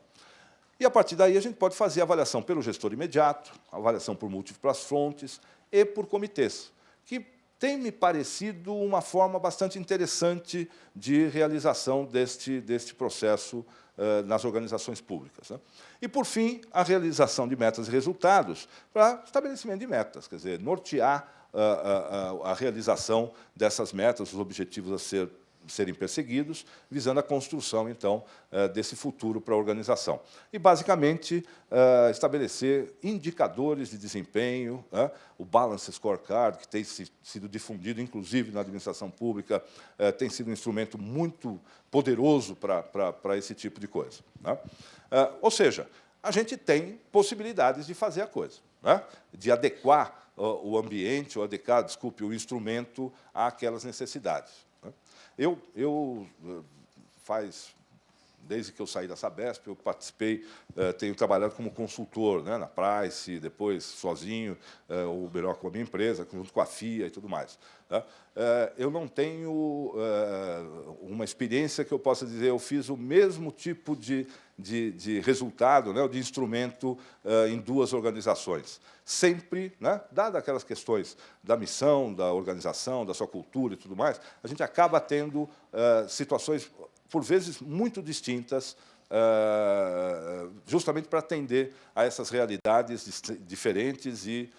E, a partir daí, a gente pode fazer a avaliação pelo gestor imediato, a avaliação por múltiplas fontes e por comitês, que tem me parecido uma forma bastante interessante de realização deste processo nas organizações públicas, né? E, por fim, a realização de metas e resultados para estabelecimento de metas, quer dizer, nortear a realização dessas metas, os objetivos a serem perseguidos, visando a construção, então, desse futuro para a organização. E, basicamente, estabelecer indicadores de desempenho, né? O Balance Scorecard, que tem sido difundido, inclusive, na administração pública, tem sido um instrumento muito poderoso para esse tipo de coisa, né? Ou seja, a gente tem possibilidades de fazer a coisa, né? De adequar o ambiente, ou adequar, desculpe, o instrumento àquelas necessidades. Desde que eu saí da Sabesp, eu participei, tenho trabalhado como consultor, né, na Price, depois sozinho, ou melhor, com a minha empresa, junto com a FIA e tudo mais, né? Eu não tenho uma experiência que eu possa dizer eu fiz o mesmo tipo de resultado, né, de instrumento em duas organizações. Sempre, né, dadas aquelas questões da missão, da organização, da sua cultura e tudo mais, a gente acaba tendo situações, por vezes, muito distintas, justamente para atender a essas realidades diferentes e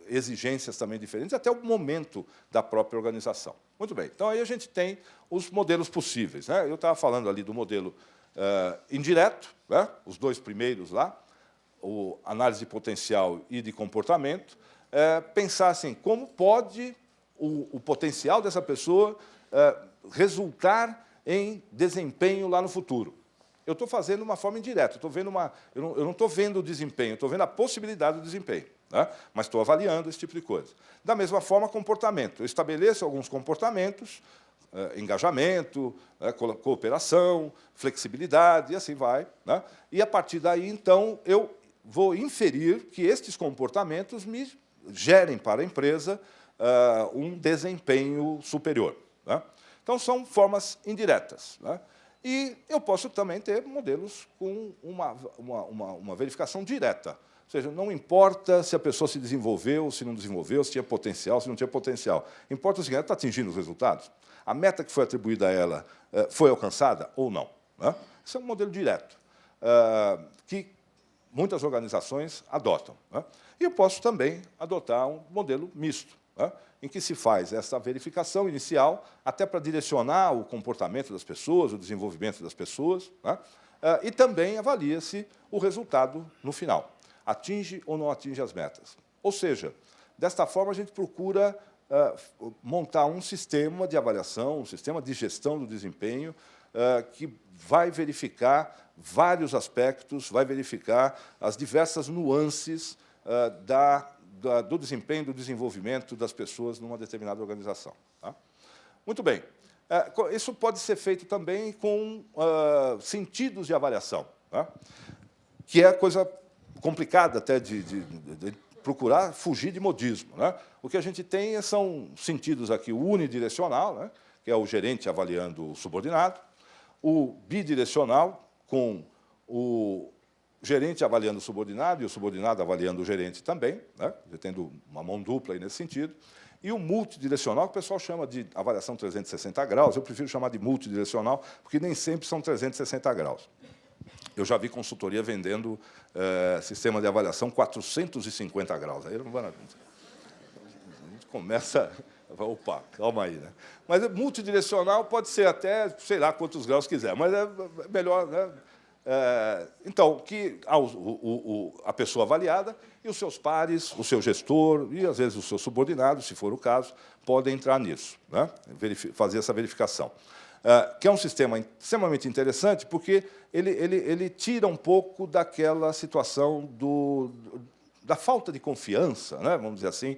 exigências também diferentes, até o momento da própria organização. Muito bem, então aí a gente tem os modelos possíveis, né? Eu estava falando ali do modelo indireto, né? Os dois primeiros lá, o análise de potencial e de comportamento, pensar assim, como pode o potencial dessa pessoa resultar em desempenho lá no futuro. Eu estou fazendo de uma forma indireta, eu não estou vendo o desempenho, eu estou vendo a possibilidade do desempenho, né? Mas estou avaliando esse tipo de coisa. Da mesma forma, comportamento. Eu estabeleço alguns comportamentos, engajamento, cooperação, flexibilidade, e assim vai, né? E, a partir daí, então, eu vou inferir que estes comportamentos me gerem para a empresa um desempenho superior, né? Então, são formas indiretas, né? E eu posso também ter modelos com uma verificação direta. Ou seja, não importa se a pessoa se desenvolveu, se não desenvolveu, se tinha potencial, se não tinha potencial. Importa o seguinte, ela está atingindo os resultados? A meta que foi atribuída a ela foi alcançada ou não, né? Isso é um modelo direto, que muitas organizações adotam, né? E eu posso também adotar um modelo misto, né, em que se faz essa verificação inicial, até para direcionar o comportamento das pessoas, o desenvolvimento das pessoas, né, e também avalia-se o resultado no final. Atinge ou não atinge as metas. Ou seja, desta forma, a gente procura montar um sistema de avaliação, um sistema de gestão do desempenho, que vai verificar vários aspectos, vai verificar as diversas nuances do desempenho, do desenvolvimento das pessoas numa determinada organização, tá? Muito bem. Isso pode ser feito também com sentidos de avaliação, tá? Que é coisa complicada até de procurar fugir de modismo, né? O que a gente tem são sentidos aqui, o unidirecional, né, que é o gerente avaliando o subordinado, o bidirecional, com o gerente avaliando o subordinado e o subordinado avaliando o gerente também, né, tendo uma mão dupla aí nesse sentido, e o multidirecional, que o pessoal chama de avaliação 360 graus, eu prefiro chamar de multidirecional, porque nem sempre são 360 graus. Eu já vi consultoria vendendo sistema de avaliação 450 graus. Aí a gente começa... Opa, calma aí, né? Mas multidirecional pode ser até, sei lá, quantos graus quiser, mas é melhor, né? Então, que a pessoa avaliada e os seus pares, o seu gestor e, às vezes, o seu subordinado, se for o caso, podem entrar nisso, né? Fazer essa verificação. Que é um sistema extremamente interessante, porque ele tira um pouco daquela situação da falta de confiança, né, vamos dizer assim,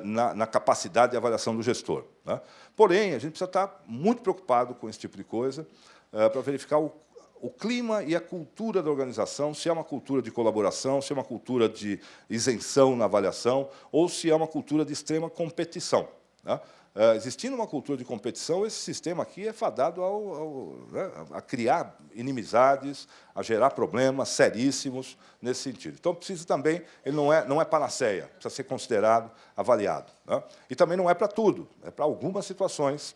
na capacidade de avaliação do gestor, né? Porém, a gente precisa estar muito preocupado com esse tipo de coisa para verificar o clima e a cultura da organização, se é uma cultura de colaboração, se é uma cultura de isenção na avaliação, ou se é uma cultura de extrema competição, né? Existindo uma cultura de competição, esse sistema aqui é fadado a criar inimizades, a gerar problemas seríssimos nesse sentido. Então, precisa também, ele não é panaceia, precisa ser considerado, avaliado, né? E também não é para tudo, é para algumas situações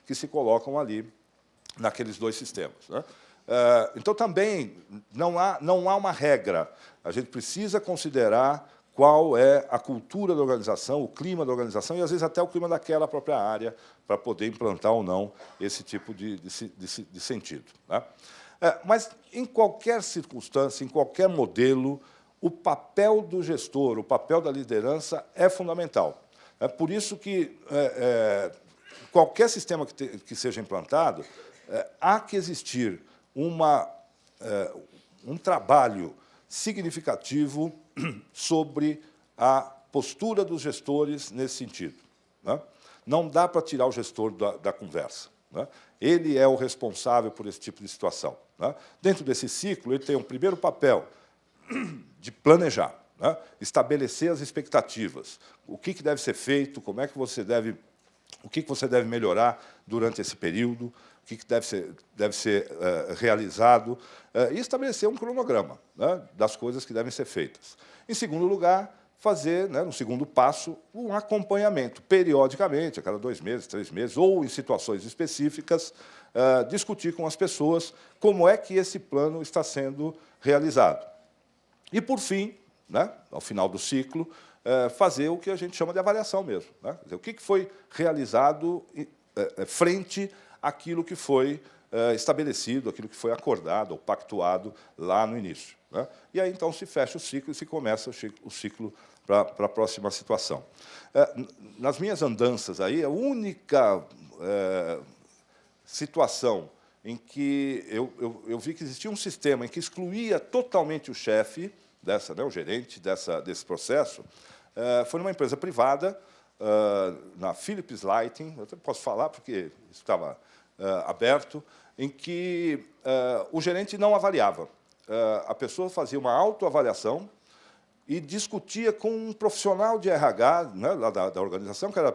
que se colocam ali naqueles dois sistemas, né? Então, também não há uma regra. A gente precisa considerar qual é a cultura da organização, o clima da organização e, às vezes, até o clima daquela própria área, para poder implantar ou não esse tipo de sentido, né? Mas, em qualquer circunstância, em qualquer modelo, o papel do gestor, o papel da liderança é fundamental. É por isso que qualquer sistema que seja implantado, há que existir um trabalho significativo sobre a postura dos gestores nesse sentido, né? Não dá para tirar o gestor da conversa, né? Ele é o responsável por esse tipo de situação, né? Dentro desse ciclo, ele tem um primeiro papel de planejar, né? Estabelecer as expectativas, o que deve ser feito, o que você deve melhorar durante esse período, o que deve ser realizado, e estabelecer um cronograma, né, das coisas que devem ser feitas. Em segundo lugar, fazer, né, no segundo passo, um acompanhamento, periodicamente, a cada 2 meses, 3 meses, ou em situações específicas, discutir com as pessoas como é que esse plano está sendo realizado. E, por fim, né, ao final do ciclo, fazer o que a gente chama de avaliação mesmo, né? Quer dizer, o que foi realizado frente àquilo que foi estabelecido, aquilo que foi acordado ou pactuado lá no início, né? E aí, então, se fecha o ciclo e se começa o ciclo para a próxima situação. Nas minhas andanças aí, a única situação em que eu vi que existia um sistema em que excluía totalmente o chefe, o gerente desse processo, foi numa empresa privada, na Philips Lighting, eu até posso falar porque estava aberto, em que o gerente não avaliava. A pessoa fazia uma autoavaliação e discutia com um profissional de RH, né, lá da organização, que era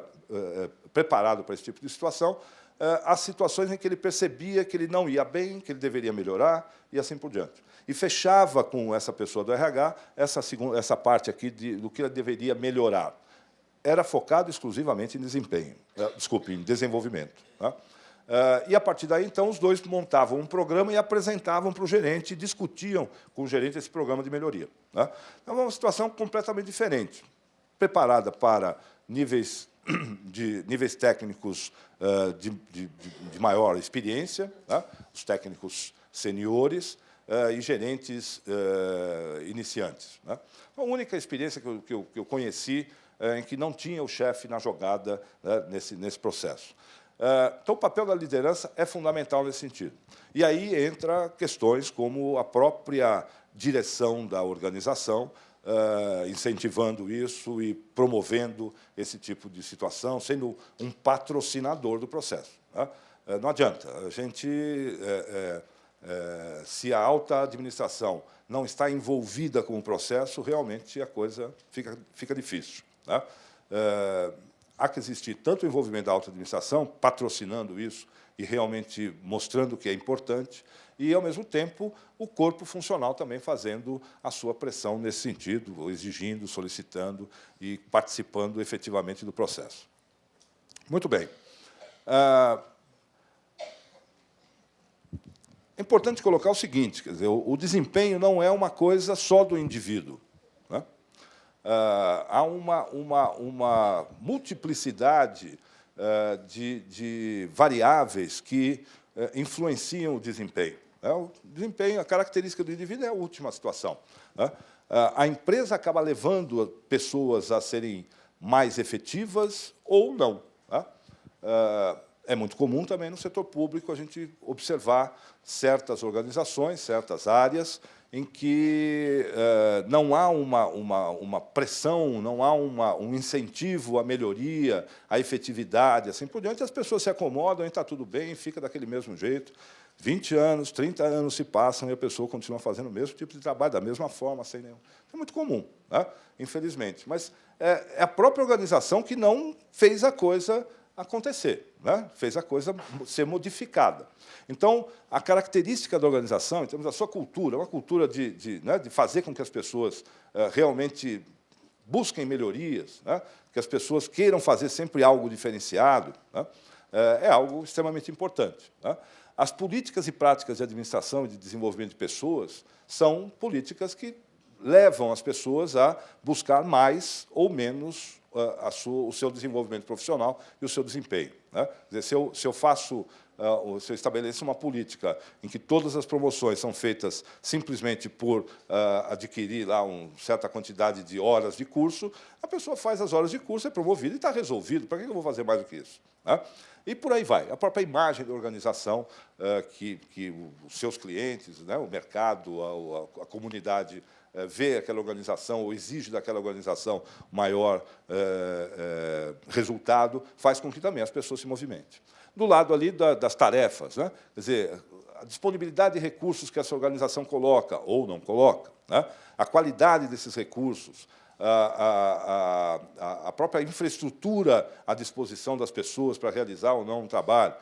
preparado para esse tipo de situação, as situações em que ele percebia que ele não ia bem, que ele deveria melhorar, e assim por diante. E fechava com essa pessoa do RH essa parte aqui do que ele deveria melhorar. Era focado exclusivamente em desempenho, em desenvolvimento, né? E, a partir daí, então, os dois montavam um programa e apresentavam para o gerente, discutiam com o gerente esse programa de melhoria, né? Então, é uma situação completamente diferente, preparada para níveis técnicos de maior experiência, né? Os técnicos seniores e gerentes iniciantes, né? A única experiência que eu conheci em que não tinha o chefe na jogada, né, nesse processo. Então, o papel da liderança é fundamental nesse sentido. E aí entra questões como a própria direção da organização, incentivando isso e promovendo esse tipo de situação, sendo um patrocinador do processo, né? Não adianta. A gente, se a alta administração não está envolvida com o processo, realmente a coisa fica difícil, né? Há que existir tanto o envolvimento da alta administração, patrocinando isso e realmente mostrando que é importante, e, ao mesmo tempo, o corpo funcional também fazendo a sua pressão nesse sentido, exigindo, solicitando e participando efetivamente do processo. Muito bem. É importante colocar o seguinte, quer dizer, o desempenho não é uma coisa só do indivíduo, né? Há uma multiplicidade de variáveis que influenciam o desempenho. O desempenho, a característica do indivíduo é a última situação, né? A empresa acaba levando pessoas a serem mais efetivas ou não, né? É muito comum também no setor público a gente observar certas organizações, certas áreas, em que não há uma pressão, não há um incentivo à melhoria, à efetividade, assim por diante, as pessoas se acomodam e está tudo bem, fica daquele mesmo jeito. 20 anos, 30 anos se passam e a pessoa continua fazendo o mesmo tipo de trabalho, da mesma forma, sem nenhum. É muito comum, né? Infelizmente. Mas é a própria organização que não fez a coisa acontecer, né? Fez a coisa ser modificada. Então, a característica da organização, em termos da sua cultura, uma cultura de fazer com que as pessoas realmente busquem melhorias, né? Que as pessoas queiram fazer sempre algo diferenciado, né? É algo extremamente importante, né? As políticas e práticas de administração e de desenvolvimento de pessoas são políticas que levam as pessoas a buscar mais ou menos o seu desenvolvimento profissional e o seu desempenho, né? Quer dizer, se eu estabeleço uma política em que todas as promoções são feitas simplesmente por adquirir lá uma certa quantidade de horas de curso, a pessoa faz as horas de curso, é promovida e está resolvido. Para que eu vou fazer mais do que isso, né? E por aí vai. A própria imagem da organização, que os seus clientes, né, o mercado, a comunidade vê aquela organização ou exige daquela organização maior resultado, faz com que também as pessoas se movimentem. Do lado ali das tarefas, né? Quer dizer, a disponibilidade de recursos que essa organização coloca ou não coloca, né? A qualidade desses recursos, a própria infraestrutura à disposição das pessoas para realizar ou não um trabalho,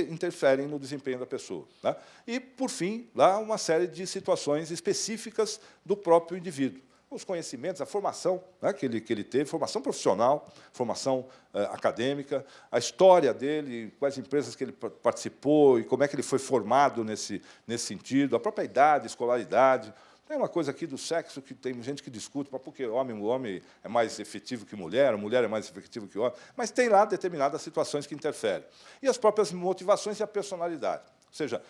interferem no desempenho da pessoa, né? E, por fim, lá uma série de situações específicas do próprio indivíduo. Os conhecimentos, a formação, né, que ele teve, formação profissional, formação acadêmica, a história dele, quais empresas que ele participou e como é que ele foi formado nesse sentido, a própria idade, escolaridade. Tem uma coisa aqui do sexo que tem gente que discute, mas porque o homem é mais efetivo que mulher, a mulher é mais efetiva que o homem, mas tem lá determinadas situações que interferem. E as próprias motivações e a personalidade. Ou seja,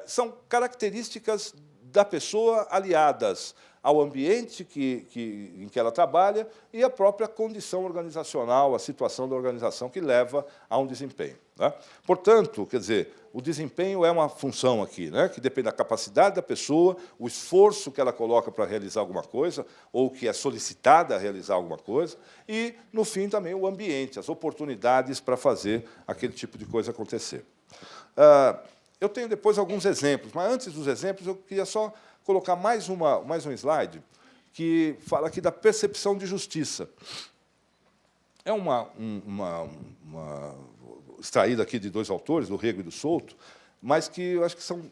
são características da pessoa aliadas ao ambiente em que ela trabalha e à própria condição organizacional, a situação da organização que leva a um desempenho. Né? Portanto, quer dizer, o desempenho é uma função aqui, né, que depende da capacidade da pessoa, o esforço que ela coloca para realizar alguma coisa, ou que é solicitada a realizar alguma coisa, e, no fim, também o ambiente, as oportunidades para fazer aquele tipo de coisa acontecer. Eu tenho depois alguns exemplos, mas antes dos exemplos eu queria só colocar mais um slide que fala aqui da percepção de justiça. É uma extraída aqui de dois autores, do Rego e do Souto, mas que eu acho que são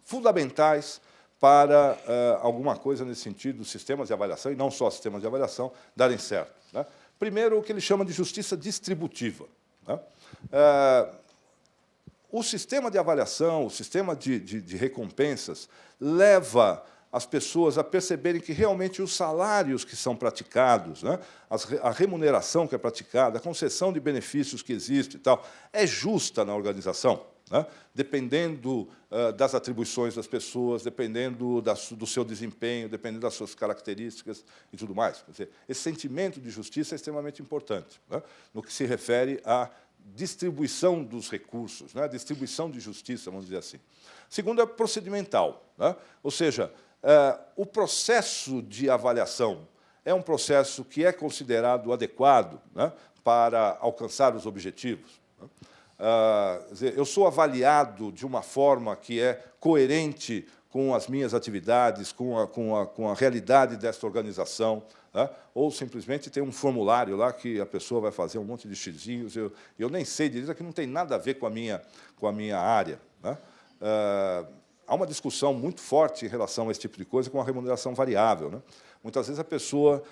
fundamentais para alguma coisa nesse sentido, dos sistemas de avaliação, e não só sistemas de avaliação, darem certo. Né? Primeiro, o que ele chama de justiça distributiva. Né? O sistema de avaliação, o sistema de recompensas, leva as pessoas a perceberem que realmente os salários que são praticados, né, a remuneração que é praticada, a concessão de benefícios que existe e tal, é justa na organização, né, dependendo das atribuições das pessoas, dependendo do seu desempenho, dependendo das suas características e tudo mais. Quer dizer, esse sentimento de justiça é extremamente importante, né, no que se refere à distribuição dos recursos, né, distribuição de justiça, vamos dizer assim. Segundo, é procedimental, né, ou seja, o processo de avaliação é um processo que é considerado adequado, né, para alcançar os objetivos. Né. Quer dizer, eu sou avaliado de uma forma que é coerente com as minhas atividades, com a realidade desta organização, né, ou simplesmente tem um formulário lá que a pessoa vai fazer um monte de xizinhos, eu nem sei direito, que não tem nada a ver com a minha área. Né. Há uma discussão muito forte em relação a esse tipo de coisa com a remuneração variável. Né. Muitas vezes a pessoa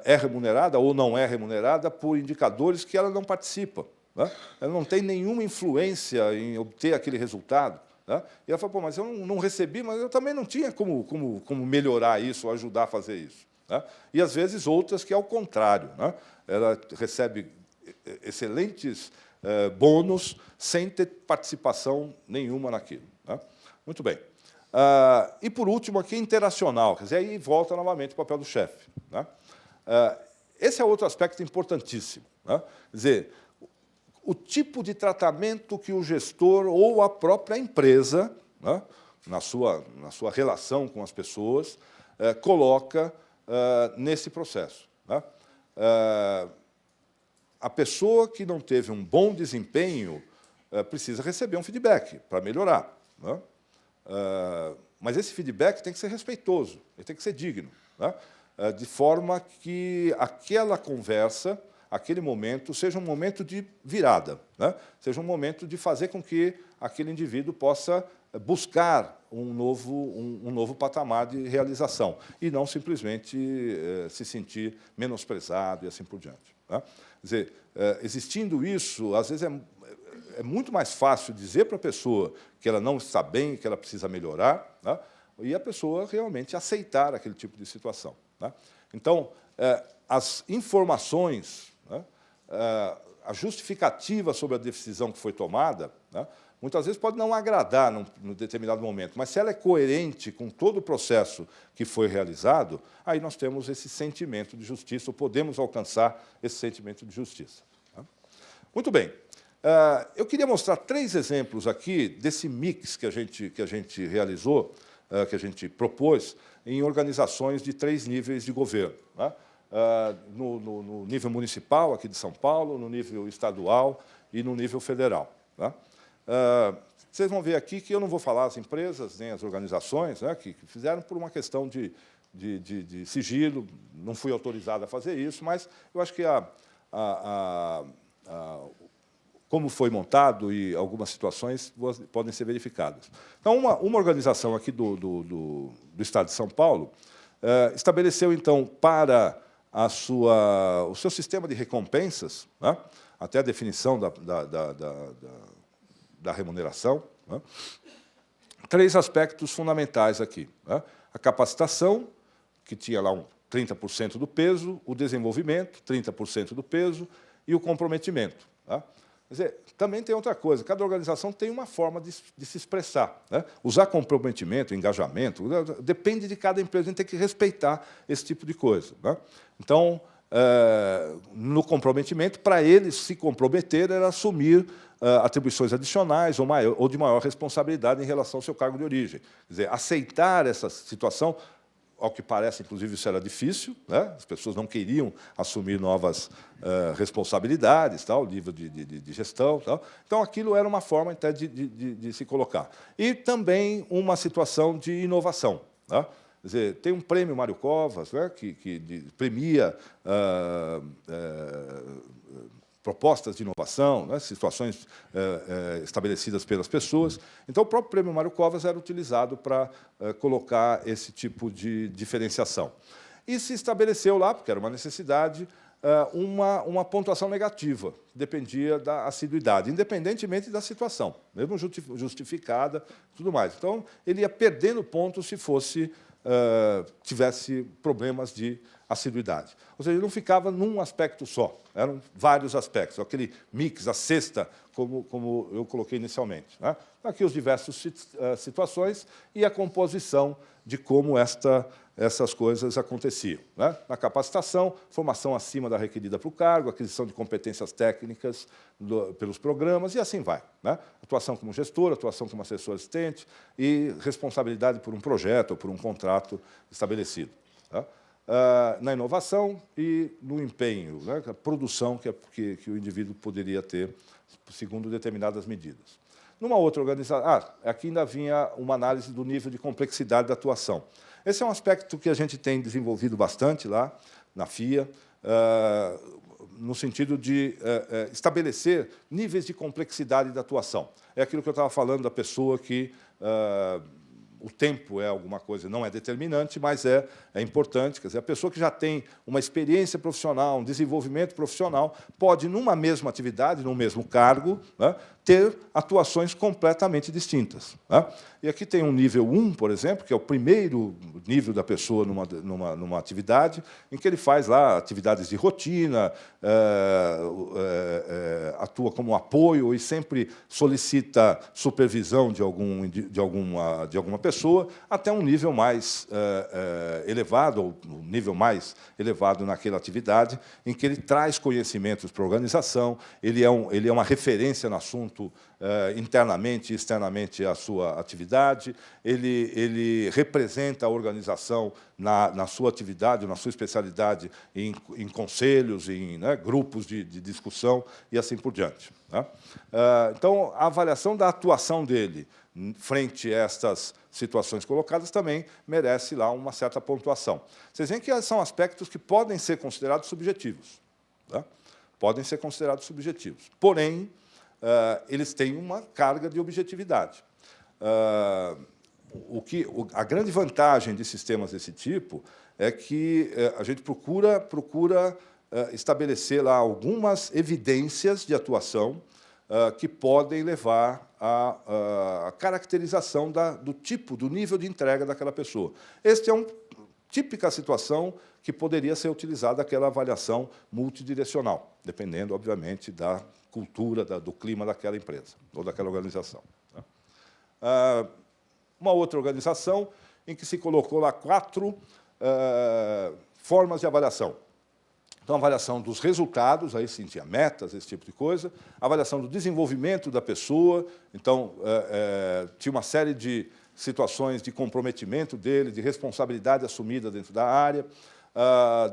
é remunerada ou não é remunerada por indicadores que ela não participa. Né. Ela não tem nenhuma influência em obter aquele resultado. Né. E ela fala, pô, mas eu não recebi, mas eu também não tinha como melhorar isso, ou ajudar a fazer isso. Né. E, às vezes, outras que, ao contrário, né, ela recebe excelentes bônus sem ter participação nenhuma naquilo. Né. Muito bem. E, por último, aqui, interacional. Quer dizer, aí volta novamente o papel do chefe. Né. Esse é outro aspecto importantíssimo. Né. Quer dizer, o tipo de tratamento que o gestor ou a própria empresa, né, na sua relação com as pessoas, coloca nesse processo. Né. A pessoa que não teve um bom desempenho precisa receber um feedback para melhorar. Né. Mas esse feedback tem que ser respeitoso, ele tem que ser digno, né, de forma que aquela conversa, aquele momento, seja um momento de virada, né, seja um momento de fazer com que aquele indivíduo possa buscar um novo patamar de realização e não simplesmente se sentir menosprezado e assim por diante. Né. Quer dizer, existindo isso, às vezes é muito mais fácil dizer para a pessoa que ela não está bem, que ela precisa melhorar, né, e a pessoa realmente aceitar aquele tipo de situação. Né. Então, as informações, né, a justificativa sobre a decisão que foi tomada, né, muitas vezes pode não agradar num determinado momento, mas se ela é coerente com todo o processo que foi realizado, aí nós temos esse sentimento de justiça, ou podemos alcançar esse sentimento de justiça. Né. Muito bem. Eu queria mostrar 3 exemplos aqui desse mix que a gente realizou, que a gente propôs, em organizações de 3 níveis de governo. Né? No nível municipal, aqui de São Paulo, no nível estadual e no nível federal. Né? Vocês vão ver aqui que eu não vou falar as empresas nem as organizações, né, que fizeram por uma questão de sigilo, não fui autorizado a fazer isso, mas eu acho que como foi montado e algumas situações podem ser verificadas. Então, uma organização aqui do Estado de São Paulo estabeleceu, então, para o seu sistema de recompensas, né, até a definição da remuneração, né, três aspectos fundamentais aqui, né? A capacitação, que tinha lá 30% do peso, o desenvolvimento, 30% do peso, e o comprometimento. Tá? Quer dizer, também tem outra coisa, cada organização tem uma forma de se expressar. Né? Usar comprometimento, engajamento, depende de cada empresa, a gente tem que respeitar esse tipo de coisa. Né? Então, no comprometimento, para eles se comprometer, era assumir atribuições adicionais ou de maior responsabilidade em relação ao seu cargo de origem. Quer dizer, aceitar essa situação, ao que parece, inclusive, isso era difícil, né? As pessoas não queriam assumir novas responsabilidades, tal, nível de gestão. Tal. Então, aquilo era uma forma até de se colocar. E também uma situação de inovação. Né? Quer dizer, tem um prêmio Mário Covas, né, que premia propostas de inovação, né, situações estabelecidas pelas pessoas. Então, o próprio prêmio Mário Covas era utilizado para colocar esse tipo de diferenciação. E se estabeleceu lá, porque era uma necessidade, uma pontuação negativa, que dependia da assiduidade, independentemente da situação, mesmo justificada, tudo mais. Então, ele ia perdendo pontos se tivesse problemas de assiduidade. Ou seja, ele não ficava num aspecto só, eram vários aspectos, aquele mix, a cesta, como eu coloquei inicialmente. Né? Aqui os diversas situações e a composição de como essas coisas aconteciam. Né? Na capacitação, formação acima da requerida para o cargo, aquisição de competências técnicas pelos programas, e assim vai. Né? Atuação como gestor, atuação como assessor assistente e responsabilidade por um projeto ou por um contrato estabelecido. Tá? Na inovação e no empenho, né? A produção que o indivíduo poderia ter, segundo determinadas medidas. Numa outra organização, aqui ainda vinha uma análise do nível de complexidade da atuação. Esse é um aspecto que a gente tem desenvolvido bastante lá na FIA, no sentido de estabelecer níveis de complexidade da atuação. É aquilo que eu estava falando da pessoa que o tempo é alguma coisa, não é determinante, mas é importante. Quer dizer, a pessoa que já tem uma experiência profissional, um desenvolvimento profissional, pode, numa mesma atividade, num mesmo cargo, né, ter atuações completamente distintas. Né? E aqui tem um nível 1, por exemplo, que é o primeiro nível da pessoa numa atividade, em que ele faz lá atividades de rotina, atua como apoio e sempre solicita supervisão de alguma pessoa, até um nível mais elevado, ou um nível mais elevado naquela atividade, em que ele traz conhecimentos para a organização, ele é uma referência no assunto internamente e externamente à sua atividade, ele representa a organização na sua atividade, na sua especialidade, em conselhos, em grupos de discussão e assim por diante. Né? Então, a avaliação da atuação dele frente a estas situações colocadas também merece lá uma certa pontuação. Vocês veem que são aspectos que podem ser considerados subjetivos. Tá? Podem ser considerados subjetivos. Porém, eles têm uma carga de objetividade. A grande vantagem de sistemas desse tipo é que a gente procura estabelecer lá algumas evidências de atuação que podem levar à caracterização do tipo, do nível de entrega daquela pessoa. Esta é uma típica situação que poderia ser utilizada aquela avaliação multidirecional, dependendo, obviamente, da cultura, do clima daquela empresa ou daquela organização. Uma outra organização em que se colocou lá 4 formas de avaliação. Então, a avaliação dos resultados, aí sim tinha metas, esse tipo de coisa, a avaliação do desenvolvimento da pessoa, então, tinha uma série de situações de comprometimento dele, de responsabilidade assumida dentro da área,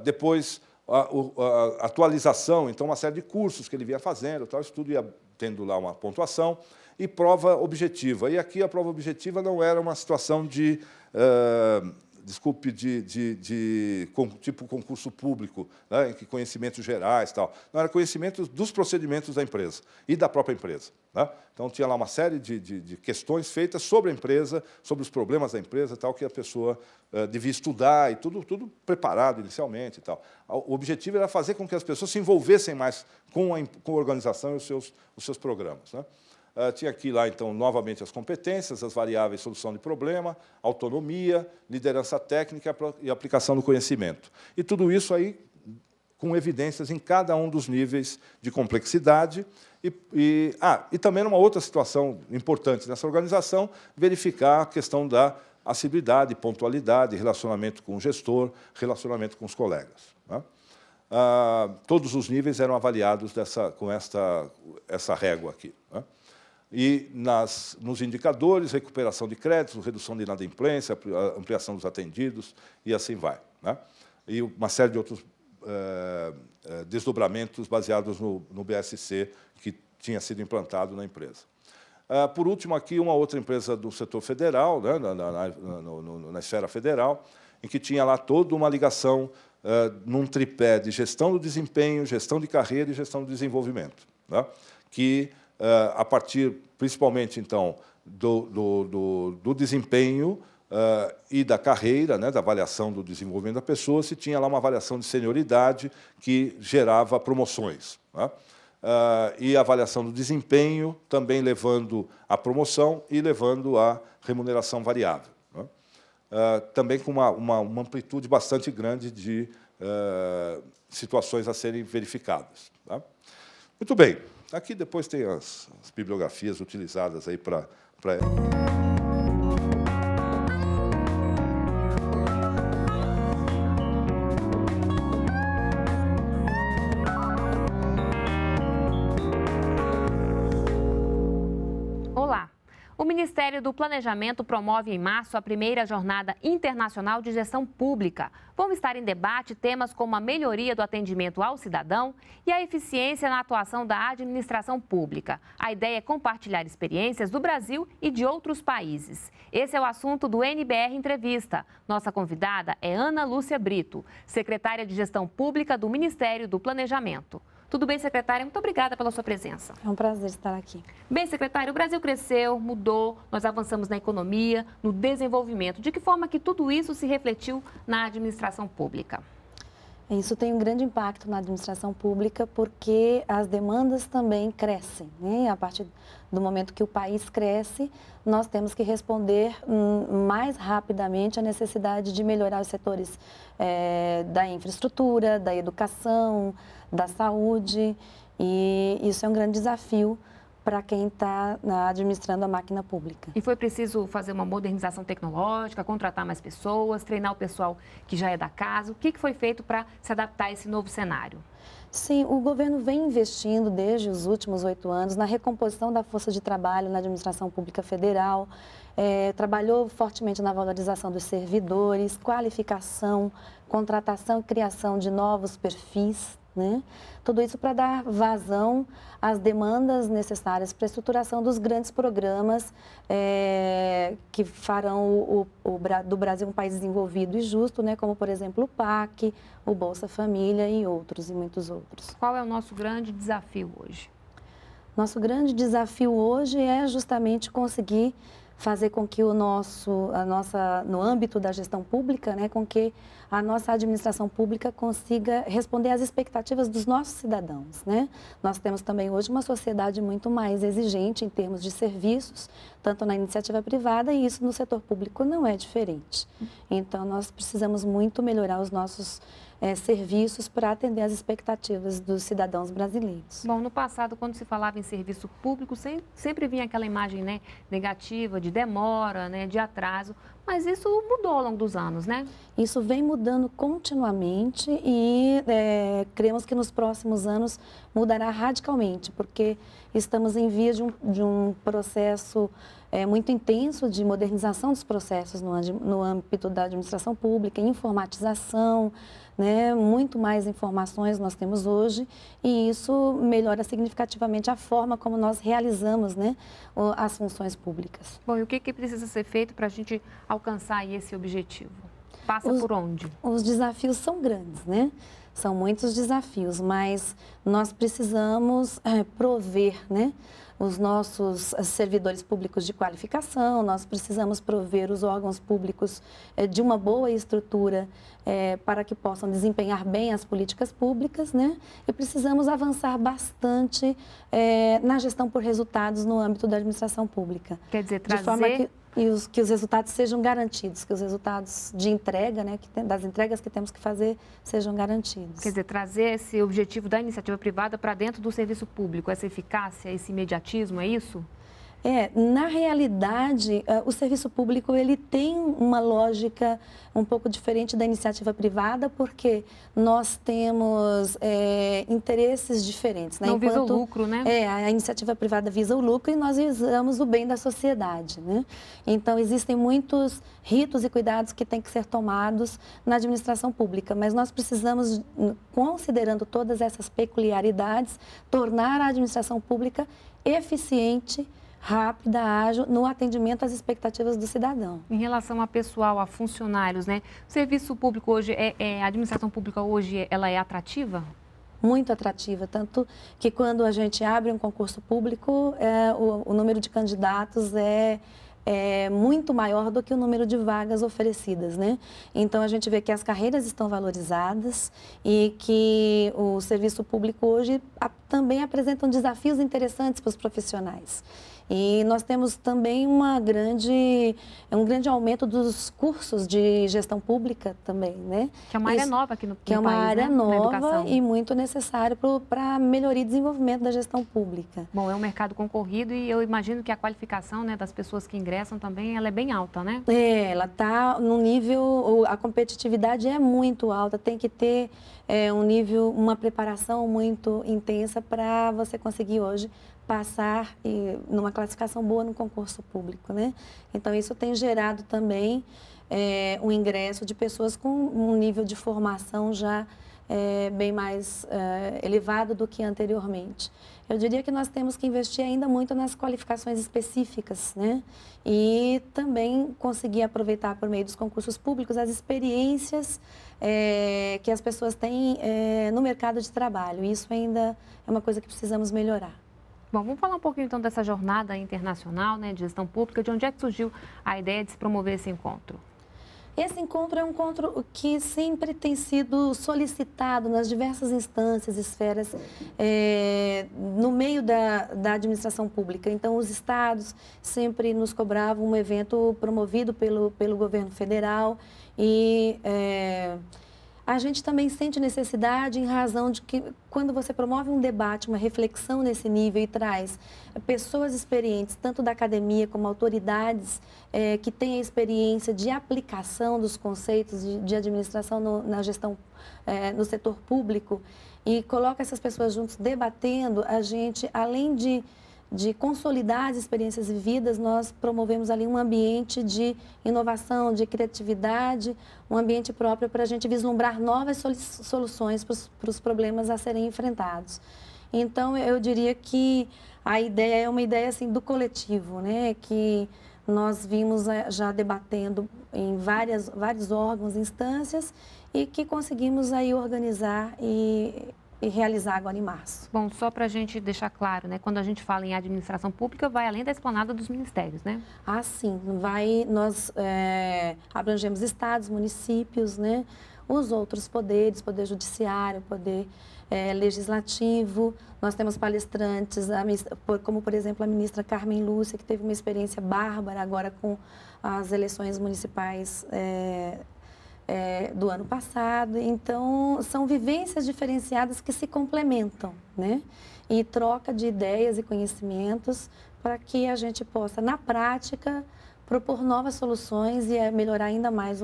depois a atualização, então, uma série de cursos que ele vinha fazendo, tal, isso tudo ia tendo lá uma pontuação, e prova objetiva. E aqui a prova objetiva não era uma situação de tipo concurso público, né, em que conhecimentos gerais, tal. Não, era conhecimento dos procedimentos da empresa e da própria empresa. Né? Então, tinha lá uma série de questões feitas sobre a empresa, sobre os problemas da empresa, tal, que a pessoa devia estudar, e tudo preparado inicialmente. Tal. O objetivo era fazer com que as pessoas se envolvessem mais com a organização e os seus programas. Né? tinha aqui lá, então, novamente as competências, as variáveis solução de problema, autonomia, liderança técnica e aplicação do conhecimento. E tudo isso aí com evidências em cada um dos níveis de complexidade. E também, numa outra situação importante nessa organização, verificar a questão da assiduidade, pontualidade, relacionamento com o gestor, relacionamento com os colegas. Né? Todos os níveis eram avaliados com essa régua aqui. Né? E nos indicadores, recuperação de créditos, redução de inadimplência, ampliação dos atendidos, e assim vai. Né? E uma série de outros desdobramentos baseados no BSC, que tinha sido implantado na empresa. Por último, aqui, uma outra empresa do setor federal, né, na esfera federal, em que tinha lá toda uma ligação num tripé de gestão do desempenho, gestão de carreira e gestão do desenvolvimento, né, que, a partir, principalmente, então, do desempenho e da carreira, né, da avaliação do desenvolvimento da pessoa, se tinha lá uma avaliação de senioridade que gerava promoções. Né? E a avaliação do desempenho também levando à promoção e levando à remuneração variável. Né? Também com uma amplitude bastante grande de situações a serem verificadas. Tá? Muito bem. Aqui depois tem as bibliografias utilizadas aí para... O Ministério do Planejamento promove em março a primeira Jornada Internacional de Gestão Pública. Vão estar em debate temas como a melhoria do atendimento ao cidadão e a eficiência na atuação da administração pública. A ideia é compartilhar experiências do Brasil e de outros países. Esse é o assunto do NBR Entrevista. Nossa convidada é Ana Lúcia Brito, secretária de Gestão Pública do Ministério do Planejamento. Tudo bem, secretária? Muito obrigada pela sua presença. É um prazer estar aqui. Bem, secretária, o Brasil cresceu, mudou, nós avançamos na economia, no desenvolvimento. De que forma que tudo isso se refletiu na administração pública? Isso tem um grande impacto na administração pública porque as demandas também crescem, né? A partir do momento que o país cresce, nós temos que responder mais rapidamente à necessidade de melhorar os setores da infraestrutura, da educação, da saúde, e isso é um grande desafio para quem está administrando a máquina pública. E foi preciso fazer uma modernização tecnológica, contratar mais pessoas, treinar o pessoal que já é da casa. O que foi feito para se adaptar a esse novo cenário? Sim, o governo vem investindo desde os últimos 8 anos na recomposição da força de trabalho na administração pública federal, trabalhou fortemente na valorização dos servidores, qualificação, contratação e criação de novos perfis, né? Tudo isso para dar vazão às demandas necessárias para a estruturação dos grandes programas que farão do Brasil um país desenvolvido e justo, né? Como, por exemplo, o PAC, o Bolsa Família e outros, e muitos outros. Qual é o nosso grande desafio hoje? Nosso grande desafio hoje é justamente conseguir fazer com que no âmbito da gestão pública, né, com que a nossa administração pública consiga responder às expectativas dos nossos cidadãos, né? Nós temos também hoje uma sociedade muito mais exigente em termos de serviços, tanto na iniciativa privada, e isso no setor público não é diferente. Então, nós precisamos muito melhorar os nossos serviços para atender às expectativas dos cidadãos brasileiros. Bom, no passado, quando se falava em serviço público, sempre vinha aquela imagem, né, negativa, de demora, né, de atraso, mas isso mudou ao longo dos anos, né? Isso vem mudando continuamente e cremos que nos próximos anos mudará radicalmente, porque estamos em vias de um processo muito intenso de modernização dos processos no âmbito da administração pública, informatização, né? Muito mais informações nós temos hoje, e isso melhora significativamente a forma como nós realizamos, né, as funções públicas. Bom, e o que precisa ser feito para a gente alcançar aí esse objetivo? Passa por onde? Os desafios são grandes, né? São muitos desafios, mas nós precisamos prover, né, os nossos servidores públicos de qualificação, nós precisamos prover os órgãos públicos de uma boa estrutura para que possam desempenhar bem as políticas públicas, né? E precisamos avançar bastante na gestão por resultados no âmbito da administração pública. Quer dizer, trazer... De forma que os resultados sejam garantidos, que os resultados de entrega, né, das entregas que temos que fazer, sejam garantidos. Quer dizer, trazer esse objetivo da iniciativa privada para dentro do serviço público, essa eficácia, esse imediatismo, é isso? Na realidade, o serviço público ele tem uma lógica um pouco diferente da iniciativa privada, porque nós temos interesses diferentes. Né? Não visa o lucro, né? A iniciativa privada visa o lucro e nós visamos o bem da sociedade, né? Então, existem muitos ritos e cuidados que têm que ser tomados na administração pública, mas nós precisamos, considerando todas essas peculiaridades, tornar a administração pública eficiente, rápida, ágil, no atendimento às expectativas do cidadão. Em relação a pessoal, a funcionários, né? O serviço público hoje, a administração pública hoje, ela é atrativa? Muito atrativa, tanto que quando a gente abre um concurso público, o número de candidatos é muito maior do que o número de vagas oferecidas, né? Então, a gente vê que as carreiras estão valorizadas e que o serviço público hoje também apresenta desafios interessantes para os profissionais. E nós temos também um grande aumento dos cursos de gestão pública também, né? Que é uma área nova aqui no país, que é uma área nova e muito necessária para a melhoria e desenvolvimento da gestão pública. Bom, é um mercado concorrido e eu imagino que a qualificação, né, das pessoas que ingressam também, ela é bem alta, né? Ela está no nível, a competitividade é muito alta, tem que ter uma preparação muito intensa para você conseguir hoje passar numa classificação boa no concurso público, né? Então, isso tem gerado também um ingresso de pessoas com um nível de formação já bem mais elevado do que anteriormente. Eu diria que nós temos que investir ainda muito nas qualificações específicas, né? E também conseguir aproveitar por meio dos concursos públicos as experiências que as pessoas têm no mercado de trabalho. Isso ainda é uma coisa que precisamos melhorar. Bom, vamos falar um pouquinho então dessa jornada internacional, né, de gestão pública. De onde é que surgiu a ideia de se promover esse encontro? Esse encontro é um encontro que sempre tem sido solicitado nas diversas instâncias, esferas, no meio da administração pública. Então, os estados sempre nos cobravam um evento promovido pelo governo federal e a gente também sente necessidade em razão de que quando você promove um debate, uma reflexão nesse nível e traz pessoas experientes, tanto da academia como autoridades que têm a experiência de aplicação dos conceitos de administração na gestão, no setor público, e coloca essas pessoas juntos debatendo, a gente, além de consolidar as experiências vividas, nós promovemos ali um ambiente de inovação, de criatividade, um ambiente próprio para a gente vislumbrar novas soluções para os problemas a serem enfrentados. Então, eu diria que a ideia é uma ideia assim, do coletivo, né? Que nós vimos já debatendo em vários órgãos, instâncias, e que conseguimos aí organizar e realizar agora em março. Bom, só para a gente deixar claro, né? Quando a gente fala em administração pública, vai além da esplanada dos ministérios, né? Ah, sim. Nós abrangemos estados, municípios, né? Os outros poderes, poder judiciário, poder legislativo. Nós temos palestrantes, como, por exemplo, a ministra Carmen Lúcia, que teve uma experiência bárbara agora com as eleições municipais do ano passado. Então, são vivências diferenciadas que se complementam, né? E troca de ideias e conhecimentos para que a gente possa, na prática, propor novas soluções e melhorar ainda mais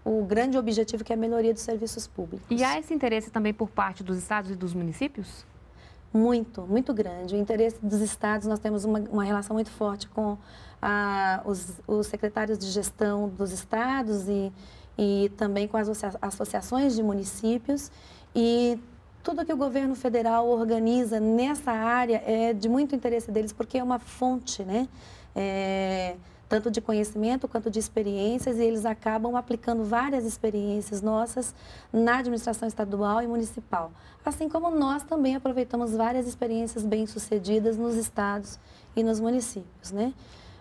o grande objetivo, que é a melhoria dos serviços públicos. E há esse interesse também por parte dos estados e dos municípios? Muito, muito grande. O interesse dos estados, nós temos uma relação muito forte com os secretários de gestão dos estados e também com as associações de municípios, e tudo que o governo federal organiza nessa área é de muito interesse deles, porque é uma fonte, né, tanto de conhecimento quanto de experiências, e eles acabam aplicando várias experiências nossas na administração estadual e municipal. Assim como nós também aproveitamos várias experiências bem-sucedidas nos estados e nos municípios, né?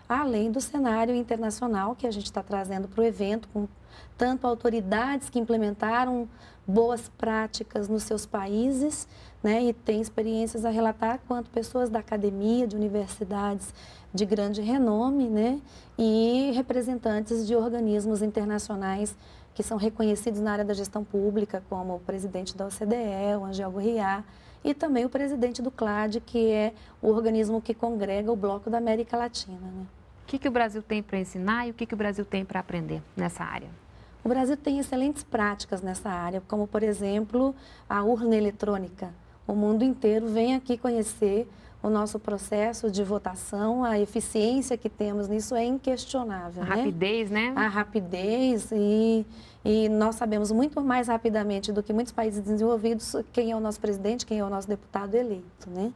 Além do cenário internacional que a gente está trazendo para o evento, com tanto autoridades que implementaram boas práticas nos seus países, né, e têm experiências a relatar, quanto pessoas da academia, de universidades de grande renome, né, e representantes de organismos internacionais que são reconhecidos na área da gestão pública, como o presidente da OCDE, o Angel Gurriá, e também o presidente do CLAD, que é o organismo que congrega o Bloco da América Latina, né? O que o Brasil tem para ensinar e o que o Brasil tem para aprender nessa área? O Brasil tem excelentes práticas nessa área, como, por exemplo, a urna eletrônica. O mundo inteiro vem aqui conhecer o nosso processo de votação, a eficiência que temos nisso é inquestionável. A rapidez, né? A rapidez e nós sabemos muito mais rapidamente do que muitos países desenvolvidos quem é o nosso presidente, quem é o nosso deputado eleito, né?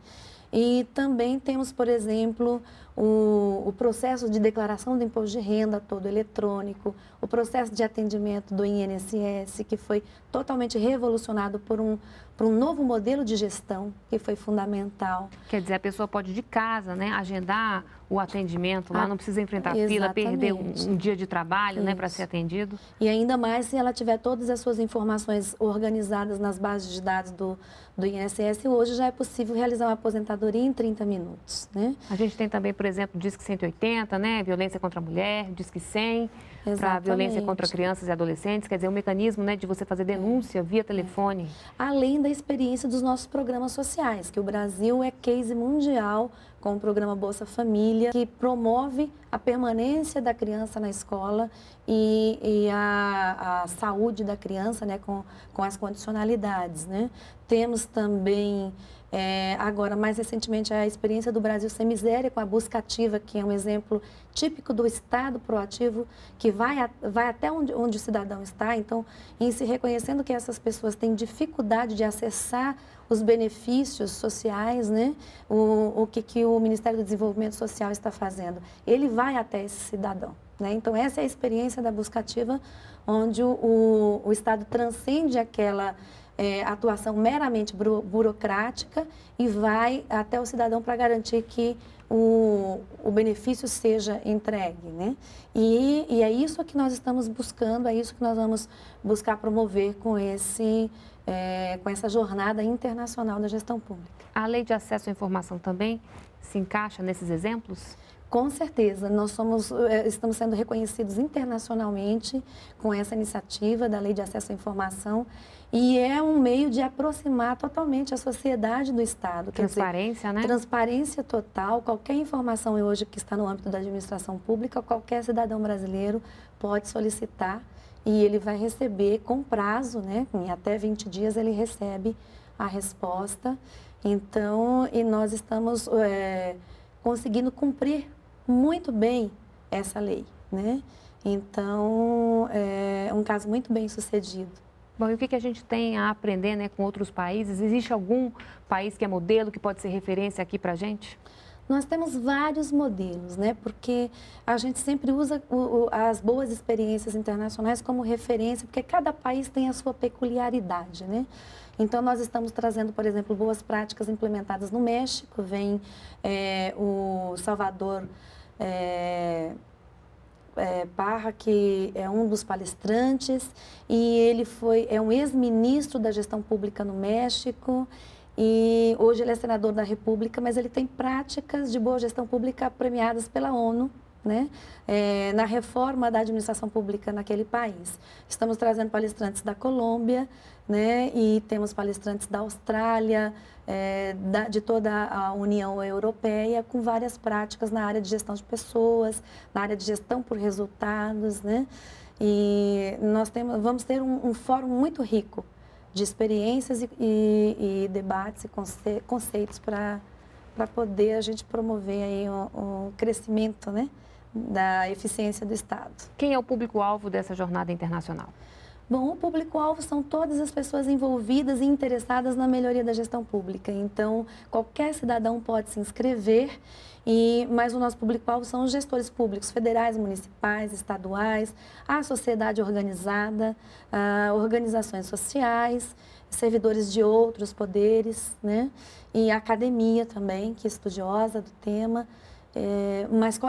E também temos, por exemplo, o processo de declaração do imposto de renda todo eletrônico, o processo de atendimento do INSS, que foi totalmente revolucionado por um novo modelo de gestão, que foi fundamental. Quer dizer, a pessoa pode de casa, né, agendar o atendimento lá, não precisa enfrentar fila, perder um dia de trabalho, né, para ser atendido. E ainda mais se ela tiver todas as suas informações organizadas nas bases de dados do INSS, hoje já é possível realizar uma aposentadoria em 30 minutos, né? A gente tem também, por exemplo, o Disque 180, né, violência contra a mulher, Disque 100, para violência contra crianças e adolescentes, quer dizer, um mecanismo, né, de você fazer denúncia via telefone. Além da experiência dos nossos programas sociais, que o Brasil é case mundial com o programa Bolsa Família, que promove a permanência da criança na escola e a saúde da criança, né, com as condicionalidades, né? Temos também, agora, mais recentemente, a experiência do Brasil Sem Miséria, com a busca ativa, que é um exemplo típico do Estado proativo, que vai até onde o cidadão está. Então, em se reconhecendo que essas pessoas têm dificuldade de acessar os benefícios sociais, né? O que o Ministério do Desenvolvimento Social está fazendo? Ele vai até esse cidadão, né? Então, essa é a experiência da busca ativa, onde o Estado transcende aquela atuação meramente burocrática e vai até o cidadão para garantir que o benefício seja entregue, né? E é isso que nós estamos buscando, é isso que nós vamos buscar promover com essa jornada internacional da gestão pública. A lei de acesso à informação também se encaixa nesses exemplos? Com certeza, nós estamos sendo reconhecidos internacionalmente com essa iniciativa da Lei de Acesso à Informação e é um meio de aproximar totalmente a sociedade do Estado. Transparência, né? Transparência total. Qualquer informação hoje que está no âmbito da administração pública, qualquer cidadão brasileiro pode solicitar e ele vai receber com prazo, né? Em até 20 dias ele recebe a resposta. Então, e nós estamos conseguindo cumprir muito bem essa lei, né? Então, é um caso muito bem sucedido. Bom, e o que a gente tem a aprender, né, com outros países? Existe algum país que é modelo, que pode ser referência aqui para a gente? Nós temos vários modelos, né? Porque a gente sempre usa as boas experiências internacionais como referência, porque cada país tem a sua peculiaridade, né? Então, nós estamos trazendo, por exemplo, boas práticas implementadas no México. Vem o Salvador Parra, que é um dos palestrantes, e ele é um ex-ministro da gestão pública no México, e hoje ele é senador da República, mas ele tem práticas de boa gestão pública premiadas pela ONU, né? Na reforma da administração pública naquele país. Estamos trazendo palestrantes da Colômbia, né? E temos palestrantes da Austrália, de toda a União Europeia, com várias práticas na área de gestão de pessoas, na área de gestão por resultados, né? E nós vamos ter um fórum muito rico de experiências e debates e conceitos para poder a gente promover aí o crescimento, né, da eficiência do Estado. Quem é o público-alvo dessa jornada internacional? Bom, o público-alvo são todas as pessoas envolvidas e interessadas na melhoria da gestão pública. Então, qualquer cidadão pode se inscrever, mas o nosso público-alvo são os gestores públicos federais, municipais, estaduais, a sociedade organizada, organizações sociais, servidores de outros poderes, né? E a academia também, que é estudiosa do tema. Mas,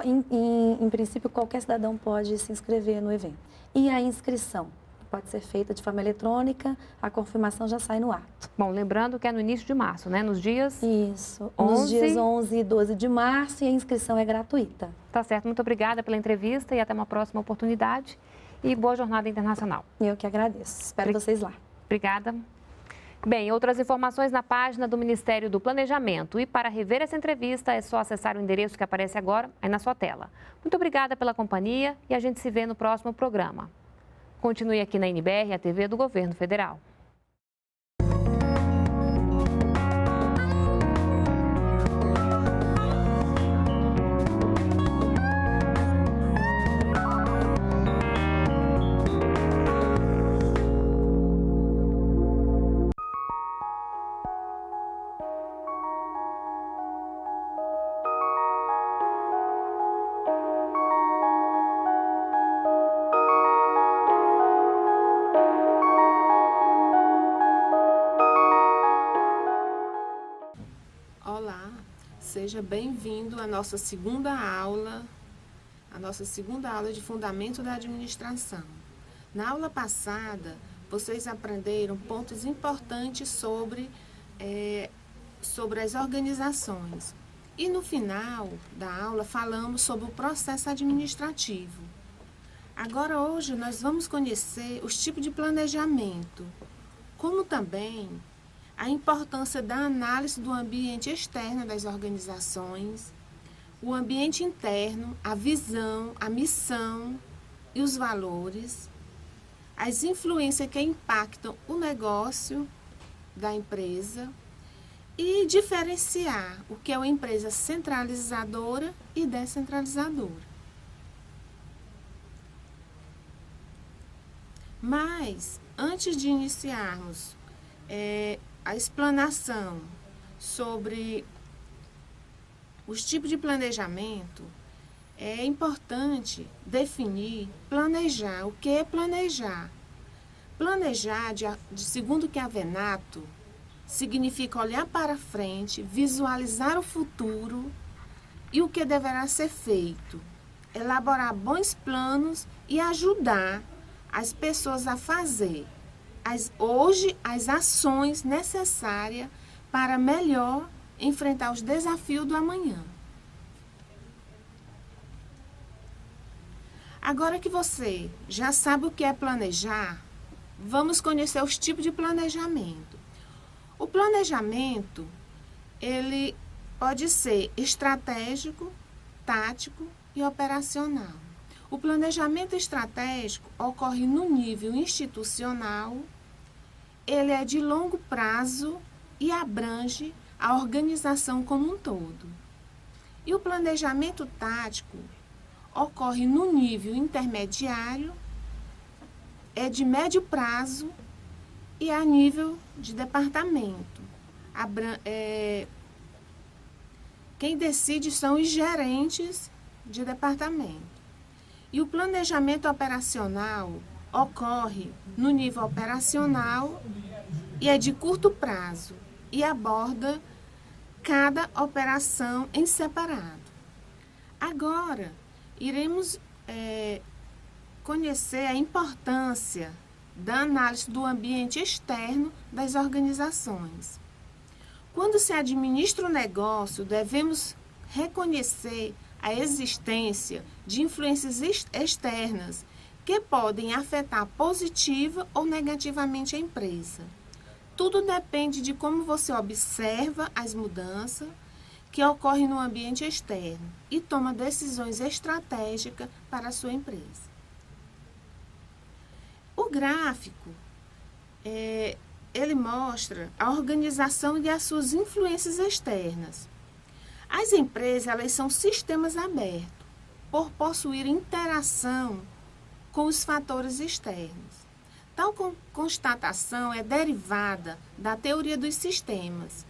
em princípio, qualquer cidadão pode se inscrever no evento. E a inscrição pode ser feita de forma eletrônica, a confirmação já sai no ato. Bom, lembrando que é no início de março, né? Nos dias... Isso, nos dias 11 e 12 de março, e a inscrição é gratuita. Tá certo, muito obrigada pela entrevista e até uma próxima oportunidade. E boa jornada internacional. Eu que agradeço. Espero vocês lá. Obrigada. Bem, outras informações na página do Ministério do Planejamento. E para rever essa entrevista é só acessar o endereço que aparece agora aí na sua tela. Muito obrigada pela companhia e a gente se vê no próximo programa. Continue aqui na NBR, a TV do Governo Federal. Seja bem-vindo à nossa segunda aula de Fundamento da Administração. Na aula passada, vocês aprenderam pontos importantes sobre as organizações. E no final da aula, falamos sobre o processo administrativo. Agora, hoje, nós vamos conhecer os tipos de planejamento, como também a importância da análise do ambiente externo das organizações, o ambiente interno, a visão, a missão e os valores, as influências que impactam o negócio da empresa e diferenciar o que é uma empresa centralizadora e descentralizadora. Mas, antes de iniciarmos a explanação sobre os tipos de planejamento, é importante definir, planejar. O que é planejar? Planejar, segundo Chiavenato, significa olhar para frente, visualizar o futuro e o que deverá ser feito, elaborar bons planos e ajudar as pessoas a fazer hoje as ações necessárias para melhor enfrentar os desafios do amanhã. Agora que você já sabe o que é planejar, vamos conhecer os tipos de planejamento. O planejamento, ele pode ser estratégico, tático e operacional. O planejamento estratégico ocorre no nível institucional, ele é de longo prazo e abrange a organização como um todo. E o planejamento tático ocorre no nível intermediário, é de médio prazo e a nível de departamento. Quem decide são os gerentes de departamento. E o planejamento operacional ocorre no nível operacional e é de curto prazo e aborda cada operação em separado. Agora, iremos conhecer a importância da análise do ambiente externo das organizações. Quando se administra o negócio, devemos reconhecer a existência de influências externas que podem afetar positiva ou negativamente a empresa. Tudo depende de como você observa as mudanças que ocorrem no ambiente externo e toma decisões estratégicas para a sua empresa. O gráfico, ele mostra a organização e as suas influências externas. As empresas, elas são sistemas abertos, por possuir interação com os fatores externos. Tal constatação é derivada da teoria dos sistemas,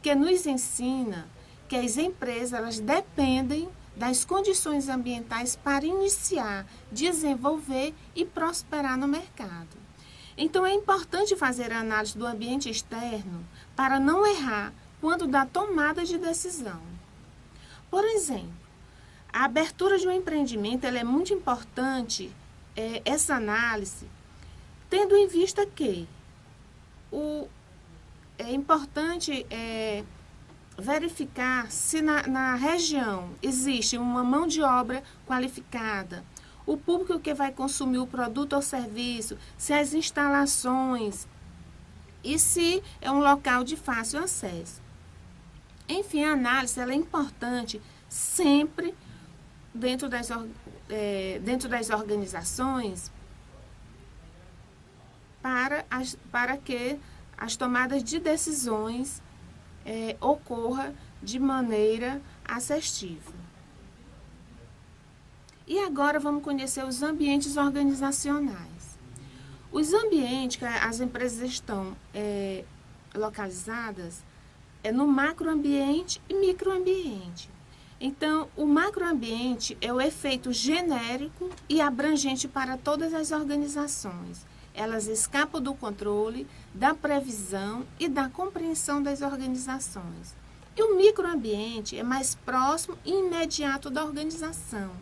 que nos ensina que as empresas elas dependem das condições ambientais para iniciar, desenvolver e prosperar no mercado. Então, é importante fazer a análise do ambiente externo para não errar quando da tomada de decisão. Por exemplo, a abertura de um empreendimento ela é muito importante, essa análise, tendo em vista que é importante verificar se na região existe uma mão de obra qualificada, o público que vai consumir o produto ou serviço, se as instalações e se é um local de fácil acesso. Enfim, a análise ela é importante sempre dentro das organizações para que as tomadas de decisões ocorra de maneira assertiva. E agora vamos conhecer os ambientes organizacionais. Os ambientes que as empresas estão localizadas no macroambiente e microambiente. Então, o macroambiente é o efeito genérico e abrangente para todas as organizações. Elas escapam do controle, da previsão e da compreensão das organizações. E o microambiente é mais próximo e imediato da organização,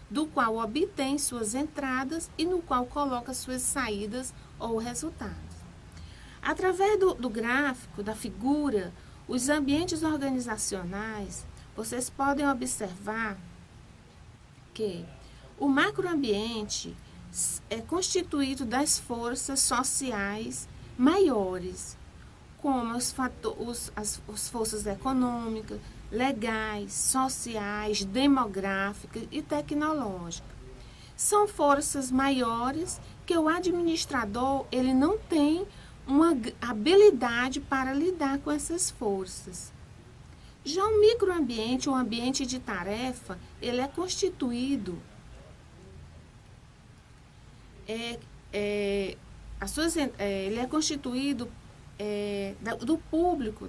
do qual obtém suas entradas e no qual coloca suas saídas ou resultados. Através do gráfico, da figura, os ambientes organizacionais, vocês podem observar que o macroambiente é constituído das forças sociais maiores, como as forças econômicas, legais, sociais, demográficas e tecnológicas. São forças maiores que o administrador ele não tem uma habilidade para lidar com essas forças. Já o microambiente, o ambiente de tarefa, ele é constituído do público,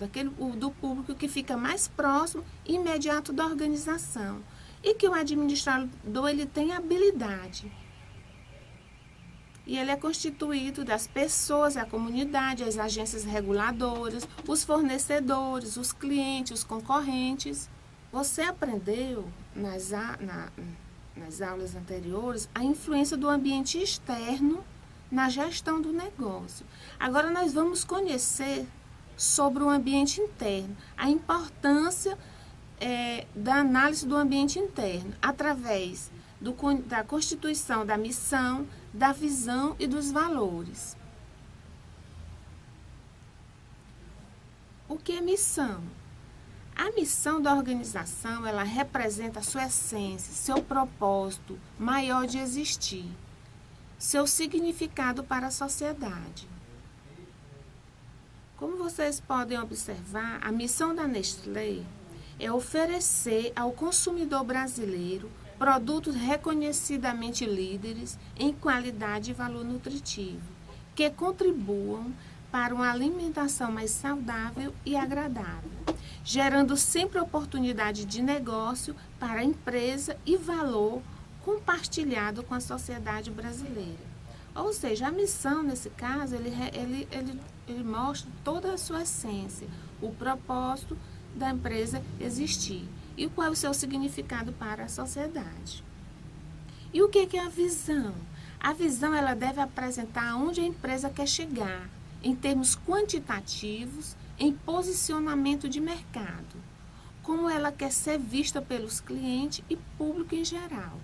do público que fica mais próximo e imediato da organização e que o administrador ele tem habilidade. E ele é constituído das pessoas, a comunidade, as agências reguladoras, os fornecedores, os clientes, os concorrentes. Você aprendeu nas aulas anteriores a influência do ambiente externo na gestão do negócio. Agora nós vamos conhecer sobre o ambiente interno, a importância da análise do ambiente interno, através da constituição da missão, da visão e dos valores. O que é missão? A missão da organização, ela representa a sua essência, seu propósito maior de existir, seu significado para a sociedade. Como vocês podem observar, a missão da Nestlé é oferecer ao consumidor brasileiro produtos reconhecidamente líderes em qualidade e valor nutritivo, que contribuam para uma alimentação mais saudável e agradável, gerando sempre oportunidade de negócio para a empresa e valor compartilhado com a sociedade brasileira. Ou seja, a missão, nesse caso, ele mostra toda a sua essência, o propósito da empresa existir e qual é o seu significado para a sociedade. E o que é a visão? A visão ela deve apresentar aonde a empresa quer chegar, em termos quantitativos, em posicionamento de mercado, como ela quer ser vista pelos clientes e público em geral.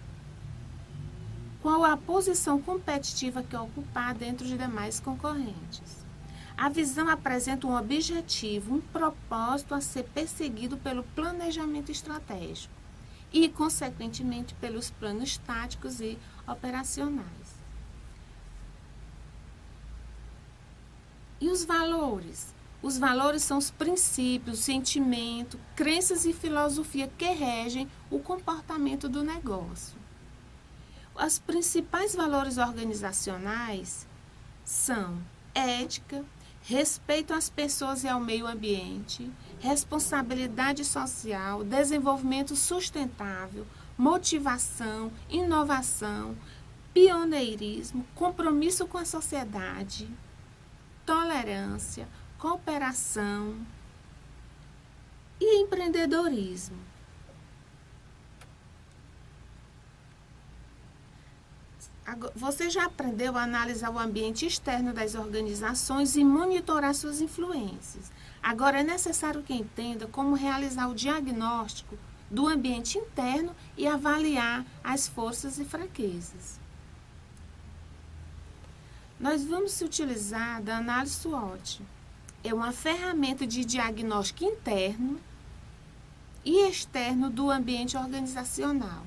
Qual a posição competitiva que ocupar dentro de demais concorrentes. A visão apresenta um objetivo, um propósito a ser perseguido pelo planejamento estratégico e, consequentemente, pelos planos táticos e operacionais. E os valores? Os valores são os princípios, sentimentos, crenças e filosofia que regem o comportamento do negócio. Os principais valores organizacionais são ética, respeito às pessoas e ao meio ambiente, responsabilidade social, desenvolvimento sustentável, motivação, inovação, pioneirismo, compromisso com a sociedade, tolerância, cooperação e empreendedorismo. Você já aprendeu a analisar o ambiente externo das organizações e monitorar suas influências. Agora é necessário que entenda como realizar o diagnóstico do ambiente interno e avaliar as forças e fraquezas. Nós vamos utilizar da análise SWOT. É uma ferramenta de diagnóstico interno e externo do ambiente organizacional,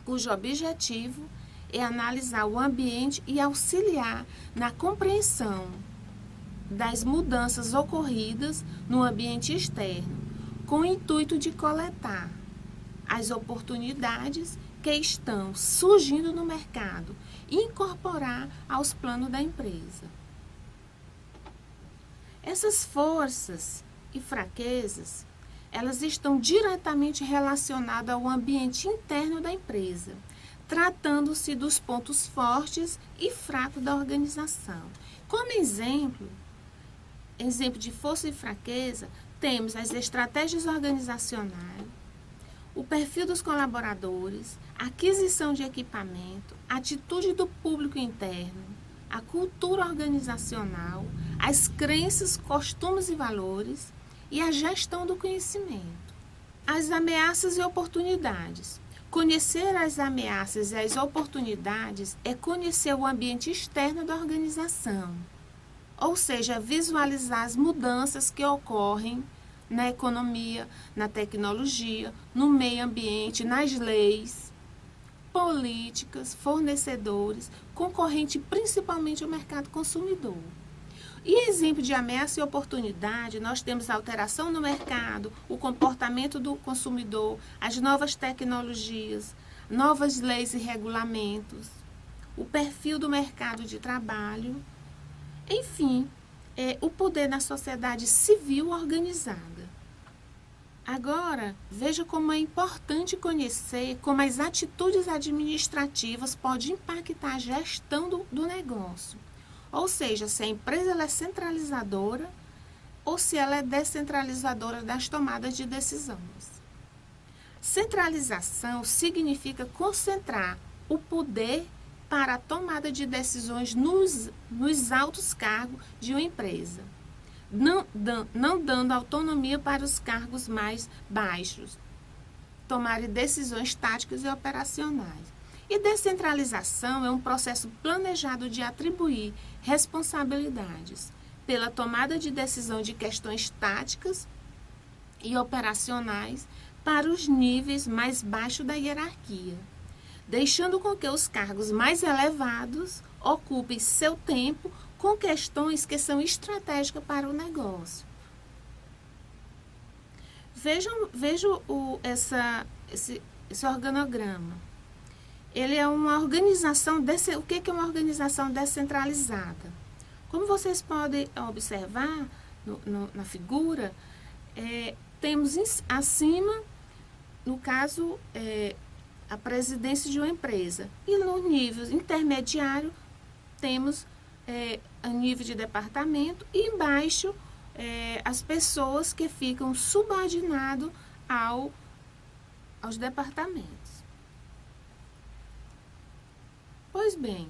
cujo objetivo é analisar o ambiente e auxiliar na compreensão das mudanças ocorridas no ambiente externo, com o intuito de coletar as oportunidades que estão surgindo no mercado e incorporar aos planos da empresa. Essas forças e fraquezas, elas estão diretamente relacionadas ao ambiente interno da empresa, tratando-se dos pontos fortes e fracos da organização. Como exemplo de força e fraqueza, temos as estratégias organizacionais, o perfil dos colaboradores, aquisição de equipamento, atitude do público interno, a cultura organizacional, as crenças, costumes e valores e a gestão do conhecimento. As ameaças e oportunidades. Conhecer as ameaças e as oportunidades é conhecer o ambiente externo da organização, ou seja, visualizar as mudanças que ocorrem na economia, na tecnologia, no meio ambiente, nas leis, políticas, fornecedores, concorrente principalmente ao mercado consumidor. E exemplo de ameaça e oportunidade, nós temos a alteração no mercado, o comportamento do consumidor, as novas tecnologias, novas leis e regulamentos, o perfil do mercado de trabalho, enfim, o poder na sociedade civil organizada. Agora, veja como é importante conhecer como as atitudes administrativas podem impactar a gestão do negócio. Ou seja, se a empresa ela é centralizadora ou se ela é descentralizadora das tomadas de decisões. Centralização significa concentrar o poder para a tomada de decisões nos altos cargos de uma empresa, não dando autonomia para os cargos mais baixos, tomarem decisões táticas e operacionais. E descentralização é um processo planejado de atribuir responsabilidades pela tomada de decisão de questões táticas e operacionais para os níveis mais baixos da hierarquia, deixando com que os cargos mais elevados ocupem seu tempo com questões que são estratégicas para o negócio. Vejam esse organograma. Ele é uma organização, o que é uma organização descentralizada? Como vocês podem observar na figura, temos acima, no caso, a presidência de uma empresa. E no nível intermediário, temos a nível de departamento e embaixo as pessoas que ficam subordinadas aos departamentos. Pois bem,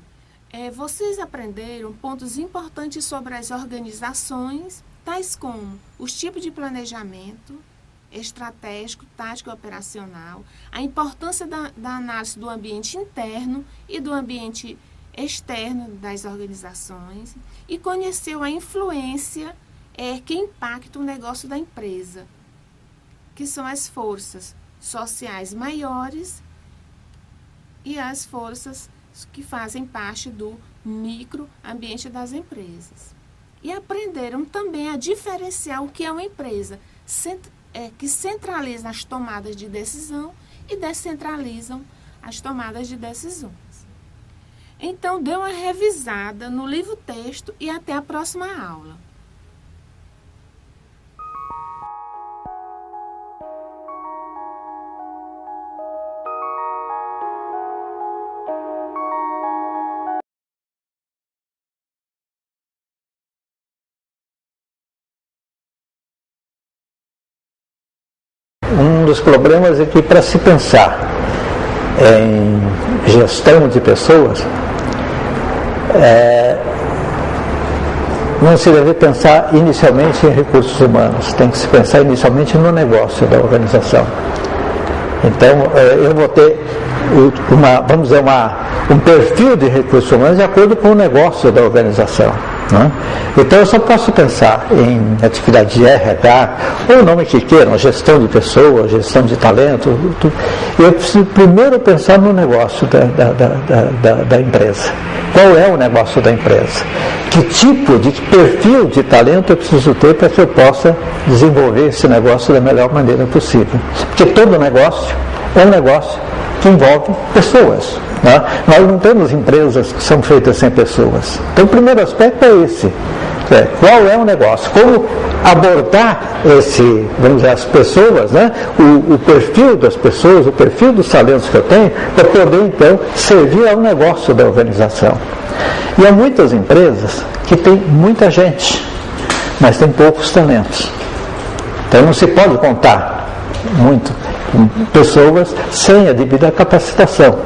vocês aprenderam pontos importantes sobre as organizações, tais como os tipos de planejamento estratégico, tático e operacional, a importância da análise do ambiente interno e do ambiente externo das organizações e conheceu a influência que impacta o negócio da empresa, que são as forças sociais maiores e as forças que fazem parte do microambiente das empresas. E aprenderam também a diferenciar o que é uma empresa que centraliza as tomadas de decisão e descentralizam as tomadas de decisões. Então, dê uma revisada no livro-texto e até a próxima aula. Um dos problemas é que, para se pensar em gestão de pessoas, não se deve pensar inicialmente em recursos humanos, tem que se pensar inicialmente no negócio da organização. Então, eu vou ter um perfil de recursos humanos de acordo com o negócio da organização. Né? Então, eu só posso pensar em atividade de RH, ou o nome que queiram, gestão de pessoas, gestão de talento. Eu preciso primeiro pensar no negócio da empresa. Qual é o negócio da empresa? Que tipo de perfil de talento eu preciso ter para que eu possa desenvolver esse negócio da melhor maneira possível? Porque todo negócio é um negócio que envolve pessoas. Né? Nós não temos empresas que são feitas sem pessoas. Então, o primeiro aspecto é esse. Qual é o negócio? Como abordar as pessoas, né? O perfil das pessoas, o perfil dos talentos que eu tenho, para poder, então, servir ao negócio da organização. E há muitas empresas que têm muita gente, mas têm poucos talentos. Então, não se pode contar muito com pessoas sem a devida capacitação.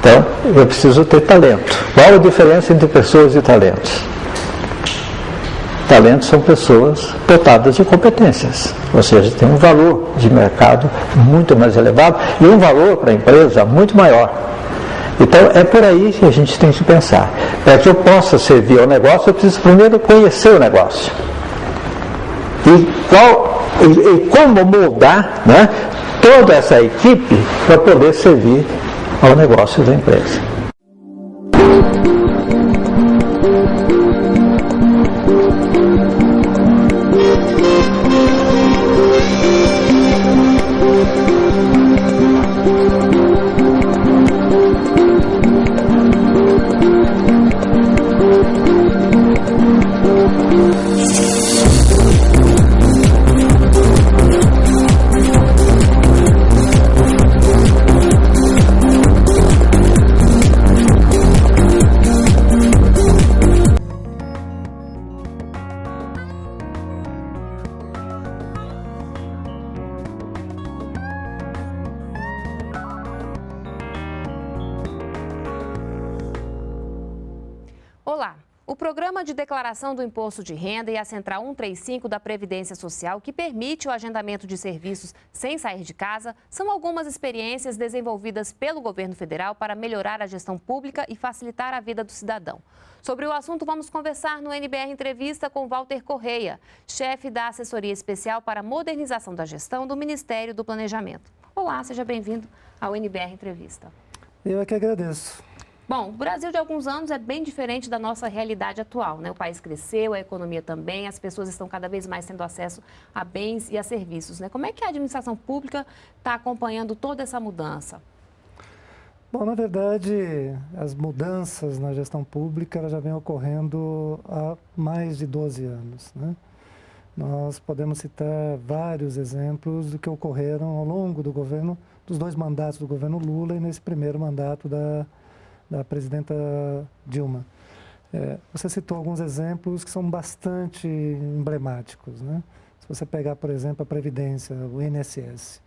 Então, eu preciso ter talento. Qual a diferença entre pessoas e talentos? Talentos são pessoas dotadas de competências, ou seja, tem um valor de mercado muito mais elevado e um valor para a empresa muito maior. Então, é por aí que a gente tem que pensar. Para que eu possa servir ao negócio, eu preciso primeiro conhecer o negócio. E como moldar, né, toda essa equipe para poder servir ao negócio da empresa. Olá! O Programa de Declaração do Imposto de Renda e a Central 135 da Previdência Social, que permite o agendamento de serviços sem sair de casa, são algumas experiências desenvolvidas pelo governo federal para melhorar a gestão pública e facilitar a vida do cidadão. Sobre o assunto, vamos conversar no NBR Entrevista com Walter Correia, chefe da Assessoria Especial para a Modernização da Gestão do Ministério do Planejamento. Olá, seja bem-vindo ao NBR Entrevista. Eu é que agradeço. Bom, o Brasil de alguns anos é bem diferente da nossa realidade atual, né? O país cresceu, a economia também, as pessoas estão cada vez mais tendo acesso a bens e a serviços, né? Como é que a administração pública está acompanhando toda essa mudança? Bom, na verdade, as mudanças na gestão pública elas já vêm ocorrendo há mais de 12 anos, né? Nós podemos citar vários exemplos do que ocorreram ao longo do governo, dos dois mandatos do governo Lula e nesse primeiro mandato da presidenta Dilma. Você citou alguns exemplos que são bastante emblemáticos, né? Se você pegar, por exemplo, a Previdência, o INSS.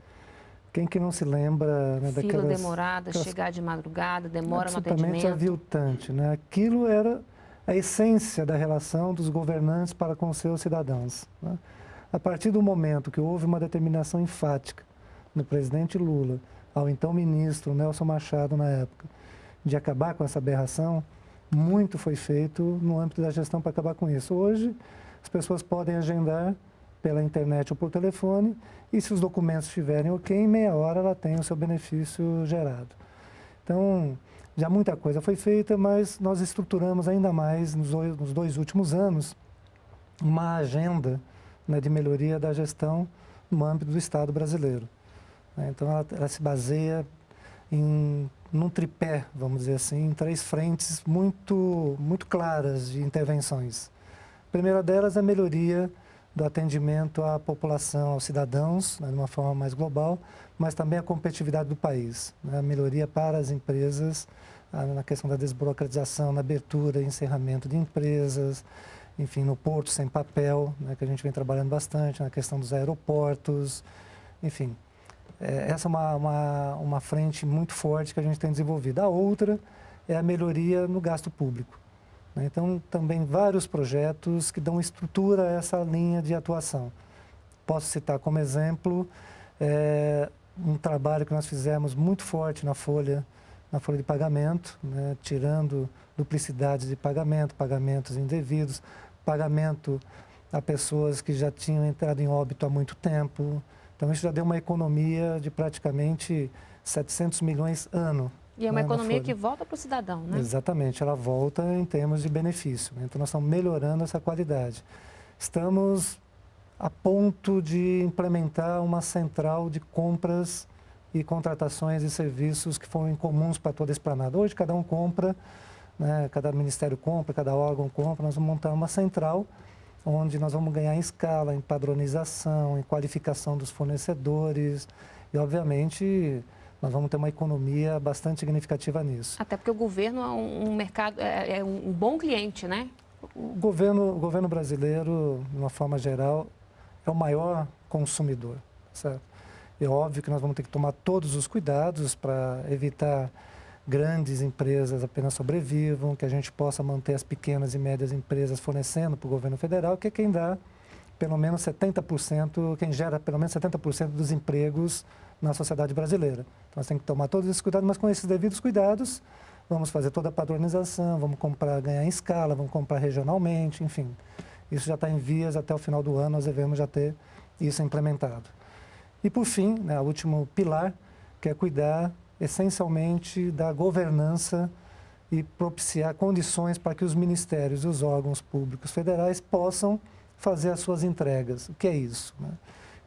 Quem que não se lembra, né, Fila demorada, chegar de madrugada, demora no atendimento. Absolutamente aviltante, né? Aquilo era a essência da relação dos governantes para com seus cidadãos, né? A partir do momento que houve uma determinação enfática no presidente Lula, ao então ministro Nelson Machado na época, de acabar com essa aberração, muito foi feito no âmbito da gestão para acabar com isso. Hoje, as pessoas podem agendar pela internet ou por telefone e se os documentos estiverem ok, em meia hora ela tem o seu benefício gerado. Então, já muita coisa foi feita, mas nós estruturamos ainda mais nos dois últimos anos uma agenda, né, de melhoria da gestão no âmbito do Estado brasileiro. Então, ela se baseia num tripé, vamos dizer assim, em 3 frentes muito claras de intervenções. A primeira delas é a melhoria do atendimento à população, aos cidadãos, né, de uma forma mais global, mas também a competitividade do país, né, a melhoria para as empresas, na questão da desburocratização, na abertura e encerramento de empresas, enfim, no porto sem papel, né, que a gente vem trabalhando bastante, na questão dos aeroportos, enfim. Essa é uma frente muito forte que a gente tem desenvolvido. A outra é a melhoria no gasto público. Então, também vários projetos que dão estrutura a essa linha de atuação. Posso citar como exemplo um trabalho que nós fizemos muito forte na folha de pagamento, né, tirando duplicidades de pagamento, pagamentos indevidos, pagamento a pessoas que já tinham entrado em óbito há muito tempo. Então, isso já deu uma economia de praticamente 700 milhões ano. E é uma economia que volta para o cidadão, né? Exatamente, ela volta em termos de benefício. Então, nós estamos melhorando essa qualidade. Estamos a ponto de implementar uma central de compras e contratações de serviços que foram incomuns para toda a esplanada. Hoje, cada um compra, né, cada ministério compra, cada órgão compra. Nós vamos montar uma central onde nós vamos ganhar em escala, em padronização, em qualificação dos fornecedores e, obviamente, nós vamos ter uma economia bastante significativa nisso. Até porque o governo é um mercado, é um bom cliente, né? O governo brasileiro, de uma forma geral, é o maior consumidor, certo? É óbvio que nós vamos ter que tomar todos os cuidados para evitar grandes empresas apenas sobrevivam, que a gente possa manter as pequenas e médias empresas fornecendo para o governo federal, que é quem dá pelo menos 70%, quem gera pelo menos 70% dos empregos na sociedade brasileira. Então, nós temos que tomar todos esses cuidados, mas com esses devidos cuidados, vamos fazer toda a padronização, vamos comprar, ganhar em escala, vamos comprar regionalmente, enfim. Isso já está em vias, até o final do ano nós devemos já ter isso implementado. E, por fim, né, o último pilar, que é cuidar essencialmente da governança e propiciar condições para que os ministérios e os órgãos públicos federais possam fazer as suas entregas. O que é isso? Né?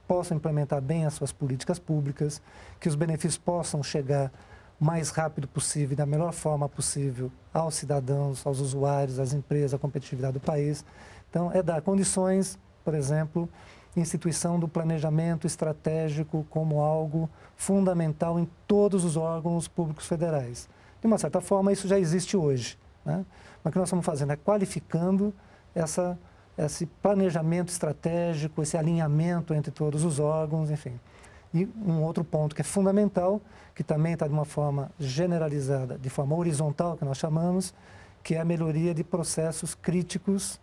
Possam implementar bem as suas políticas públicas, que os benefícios possam chegar o mais rápido possível e da melhor forma possível aos cidadãos, aos usuários, às empresas, à competitividade do país. Então, é dar condições, por exemplo, instituição do planejamento estratégico como algo fundamental em todos os órgãos públicos federais. De uma certa forma, isso já existe hoje, né? Mas o que nós estamos fazendo é qualificando esse planejamento estratégico, esse alinhamento entre todos os órgãos, enfim. E um outro ponto que é fundamental, que também está de uma forma generalizada, de forma horizontal, que nós chamamos, que é a melhoria de processos críticos,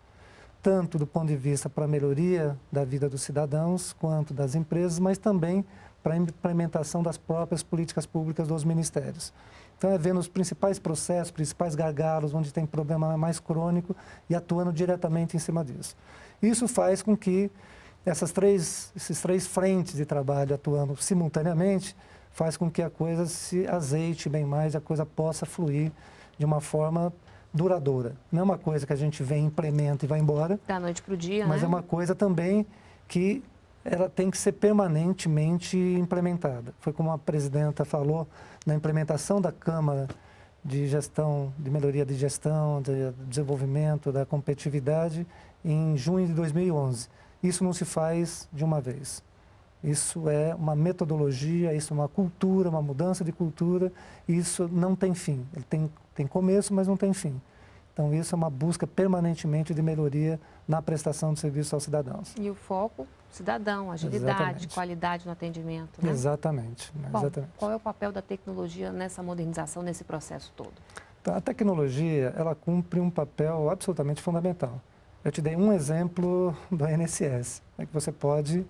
tanto do ponto de vista para a melhoria da vida dos cidadãos, quanto das empresas, mas também para a implementação das próprias políticas públicas dos ministérios. Então, é vendo os principais processos, principais gargalos, onde tem problema mais crônico e atuando diretamente em cima disso. Isso faz com que esses três frentes de trabalho atuando simultaneamente, faz com que a coisa se azeite bem mais, a coisa possa fluir de uma forma duradoura. Não é uma coisa que a gente vem, implementa e vai embora. Da noite para o dia, mas né? É uma coisa também que ela tem que ser permanentemente implementada. Foi como a presidenta falou, na implementação da Câmara de Gestão, de Melhoria de Gestão, de Desenvolvimento, da Competitividade, em junho de 2011. Isso não se faz de uma vez. Isso é uma metodologia, isso é uma cultura, uma mudança de cultura, e isso não tem fim. Ele tem começo, mas não tem fim. Então, isso é uma busca permanentemente de melhoria na prestação de serviço aos cidadãos. E o foco, cidadão, agilidade, Exatamente. Qualidade no atendimento, né? Exatamente. Bom, exatamente. qual é o papel da tecnologia nessa modernização, nesse processo todo? Então, a tecnologia, ela cumpre um papel absolutamente fundamental. Eu te dei um exemplo do INSS, que você pode,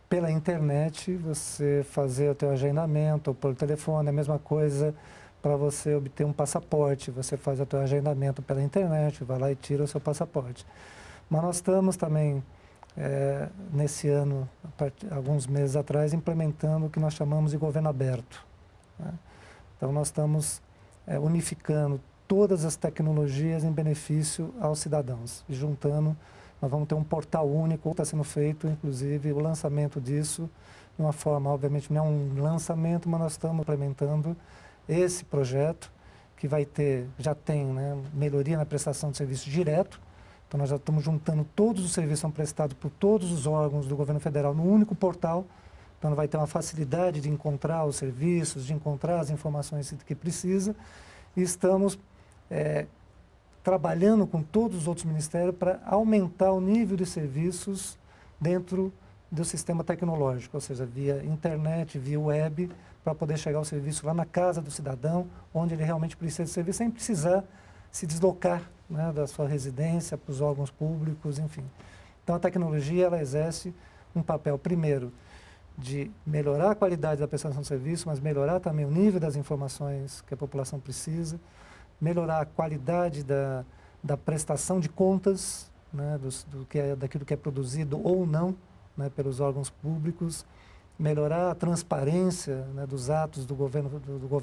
pela internet, você fazer o teu agendamento, ou por telefone, a mesma coisa para você obter um passaporte, você faz o teu agendamento pela internet, vai lá e tira o seu passaporte. Mas nós estamos também, nesse ano, alguns meses atrás, implementando o que nós chamamos de governo aberto, né? Então, nós estamos unificando todas as tecnologias em benefício aos cidadãos, juntando Nós vamos ter um portal único, está sendo feito, inclusive, o lançamento disso, de uma forma, obviamente, não é um lançamento, mas nós estamos implementando esse projeto, que vai ter, já tem, né, melhoria na prestação de serviço direto. Então, nós já estamos juntando todos os serviços que são prestados por todos os órgãos do governo federal no único portal. Então, vai ter uma facilidade de encontrar os serviços, de encontrar as informações que precisa. E estamos trabalhando com todos os outros ministérios para aumentar o nível de serviços dentro do sistema tecnológico, ou seja, via internet, via web, para poder chegar ao serviço lá na casa do cidadão, onde ele realmente precisa de serviço, sem precisar se deslocar, né, da sua residência para os órgãos públicos, enfim. Então, a tecnologia, ela exerce um papel, primeiro, de melhorar a qualidade da prestação de serviço, mas melhorar também o nível das informações que a população precisa, melhorar a qualidade da prestação de contas, né, daquilo que é produzido ou não, né, pelos órgãos públicos, melhorar a transparência, né, dos atos do governo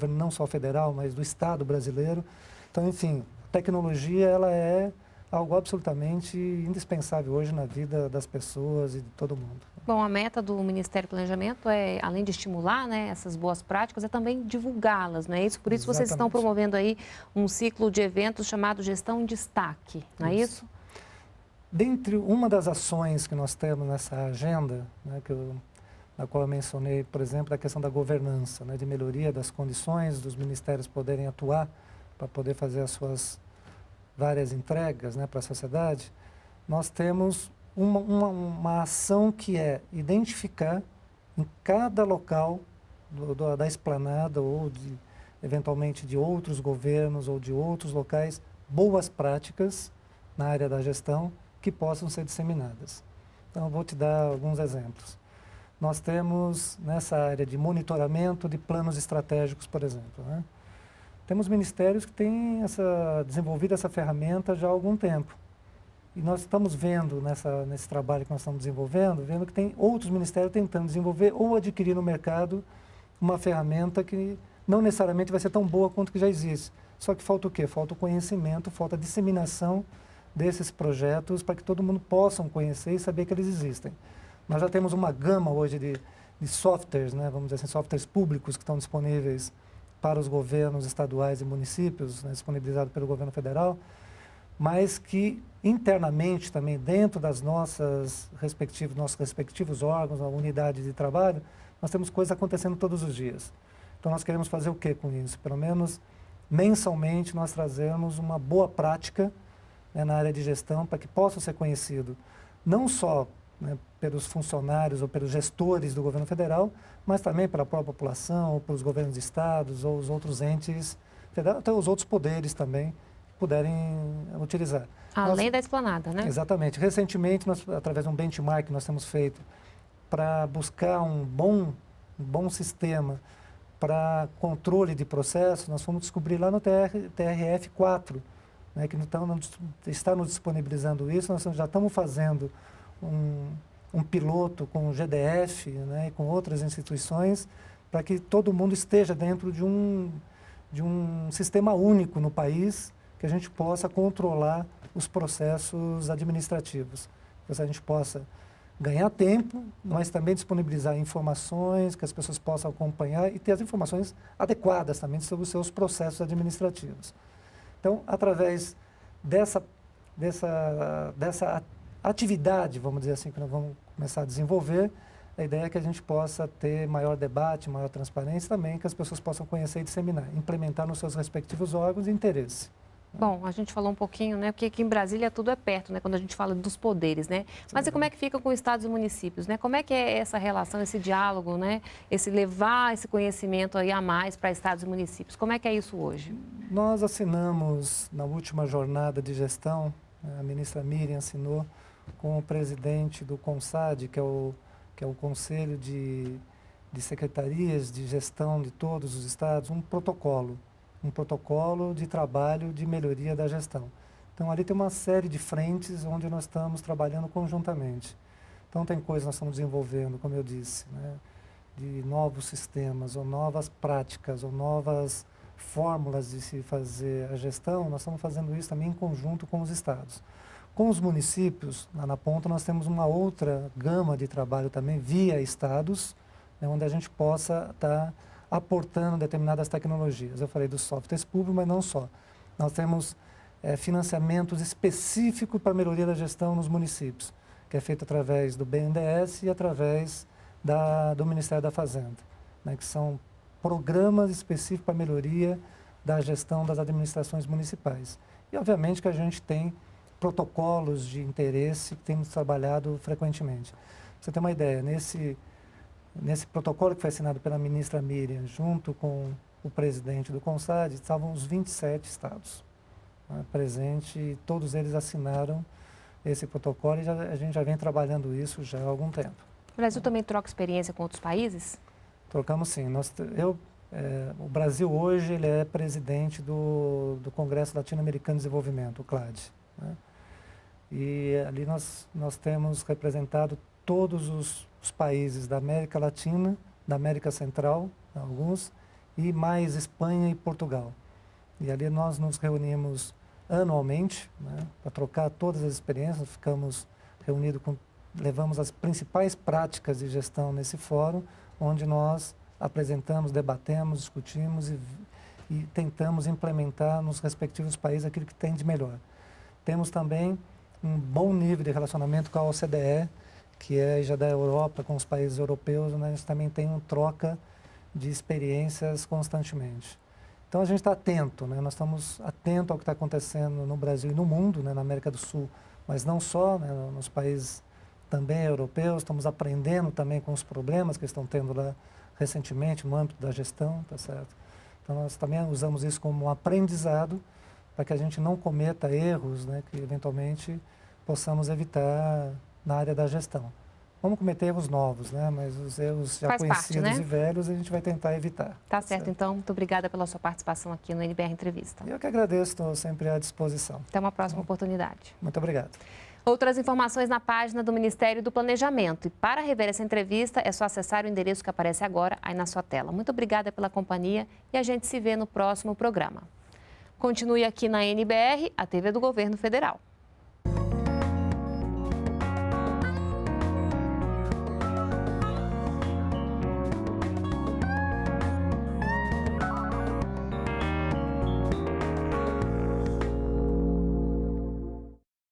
não só federal, mas do Estado brasileiro. Então, enfim, a tecnologia, ela é algo absolutamente indispensável hoje na vida das pessoas e de todo mundo. Bom, a meta do Ministério do Planejamento é, além de estimular, né, essas boas práticas, é também divulgá-las, não é isso? Por isso Exatamente. vocês estão promovendo aí um ciclo de eventos chamado Gestão em Destaque, não é isso? Dentre uma das ações que nós temos nessa agenda, né, na qual eu mencionei, por exemplo, a questão da governança, né, de melhoria das condições dos ministérios poderem atuar para poder fazer as suas várias entregas, né, para a sociedade, nós temos uma ação que é identificar em cada local da esplanada ou eventualmente de outros governos ou de outros locais, boas práticas na área da gestão que possam ser disseminadas. Então, eu vou te dar alguns exemplos. Nós temos nessa área de monitoramento de planos estratégicos, por exemplo, né? Temos ministérios que têm desenvolvido essa ferramenta já há algum tempo. E nós estamos vendo, nesse trabalho que nós estamos desenvolvendo, vendo que tem outros ministérios tentando desenvolver ou adquirir no mercado uma ferramenta que não necessariamente vai ser tão boa quanto que já existe. Só que falta o quê? Falta o conhecimento, falta a disseminação desses projetos para que todo mundo possa conhecer e saber que eles existem. Nós já temos uma gama hoje de softwares, né, vamos dizer assim, softwares públicos que estão disponíveis para os governos estaduais e municípios, né, disponibilizado pelo governo federal, mas que internamente também, dentro das nossos respectivos órgãos, a unidade de trabalho, nós temos coisas acontecendo todos os dias. Então, nós queremos fazer o quê com isso? Pelo menos, mensalmente, nós trazemos uma boa prática, né, na área de gestão, para que possa ser conhecido, não só, né, pelos funcionários ou pelos gestores do governo federal, mas também pela própria população, ou pelos governos de estados, ou os outros entes federais, até os outros poderes também, puderem utilizar. Além da esplanada, né? Exatamente. Recentemente, através de um benchmark que nós temos feito para buscar um bom sistema para controle de processos, nós fomos descobrir lá no TRF4, né, que está nos disponibilizando isso. Nós já estamos fazendo um piloto com o GDF, né, e com outras instituições, para que todo mundo esteja dentro de um sistema único no país, que a gente possa controlar os processos administrativos. Que a gente possa ganhar tempo, mas também disponibilizar informações que as pessoas possam acompanhar e ter as informações adequadas também sobre os seus processos administrativos. Então, através dessa atividade, vamos dizer assim, que nós vamos começar a desenvolver, a ideia é que a gente possa ter maior debate, maior transparência também, que as pessoas possam conhecer e disseminar, implementar nos seus respectivos órgãos de interesse. Bom, a gente falou um pouquinho, né, porque aqui em Brasília tudo é perto, né, quando a gente fala dos poderes, né? Mas e como é que fica com estados e municípios, né? Como é que é essa relação, esse diálogo, né? Esse levar esse conhecimento aí a mais para estados e municípios? Como é que é isso hoje? Nós assinamos, na última jornada de gestão, a ministra Miriam assinou com o presidente do CONSAD, que é o Conselho de Secretarias de Gestão de todos os estados, um protocolo de trabalho de melhoria da gestão. Então, ali tem uma série de frentes onde nós estamos trabalhando conjuntamente. Então, tem coisas que nós estamos desenvolvendo, como eu disse, né, de novos sistemas, ou novas práticas, ou novas fórmulas de se fazer a gestão. Nós estamos fazendo isso também em conjunto com os estados. Com os municípios, lá na ponta, nós temos uma outra gama de trabalho também, via estados, né, onde a gente possa estar aportando determinadas tecnologias. Eu falei dos softwares públicos, mas não só. Nós temos financiamentos específicos para a melhoria da gestão nos municípios, que é feito através do BNDES e através do Ministério da Fazenda, né, que são programas específicos para a melhoria da gestão das administrações municipais. E, obviamente, que a gente tem protocolos de interesse que temos trabalhado frequentemente. Pra você ter uma ideia, nesse protocolo que foi assinado pela ministra Miriam, junto com o presidente do CONSAD, estavam os 27 estados, né, presentes, e todos eles assinaram esse protocolo e a gente já vem trabalhando isso já há algum tempo. O Brasil também troca experiência com outros países? Trocamos sim. O Brasil hoje ele é presidente do Congresso Latino-Americano de Desenvolvimento, o CLAD, né? E ali nós temos representado todos os países da América Latina, da América Central, alguns, e mais Espanha e Portugal. E ali nós nos reunimos anualmente, né, para trocar todas as experiências, ficamos reunidos levamos as principais práticas de gestão nesse fórum, onde nós apresentamos, debatemos, discutimos e tentamos implementar nos respectivos países aquilo que tem de melhor. Temos também um bom nível de relacionamento com a OCDE, que é já da Europa, com os países europeus, onde a gente também tem uma troca de experiências constantemente. Então a gente está atento, né? Nós estamos atentos ao que está acontecendo no Brasil e no mundo, né? Na América do Sul, mas não só, né? Nos países também europeus, estamos aprendendo também com os problemas que estão tendo lá recentemente no âmbito da gestão, tá certo? Então nós também usamos isso como um aprendizado para que a gente não cometa erros, né, que eventualmente possamos evitar na área da gestão. Vamos cometer erros novos, né, mas os erros já conhecidos e velhos a gente vai tentar evitar. Tá certo, então. Muito obrigada pela sua participação aqui no NBR Entrevista. Eu que agradeço, estou sempre à disposição. Até uma próxima oportunidade. Muito obrigado. Outras informações na página do Ministério do Planejamento. E para rever essa entrevista, é só acessar o endereço que aparece agora aí na sua tela. Muito obrigada pela companhia e a gente se vê no próximo programa. Continue aqui na NBR, a TV do Governo Federal.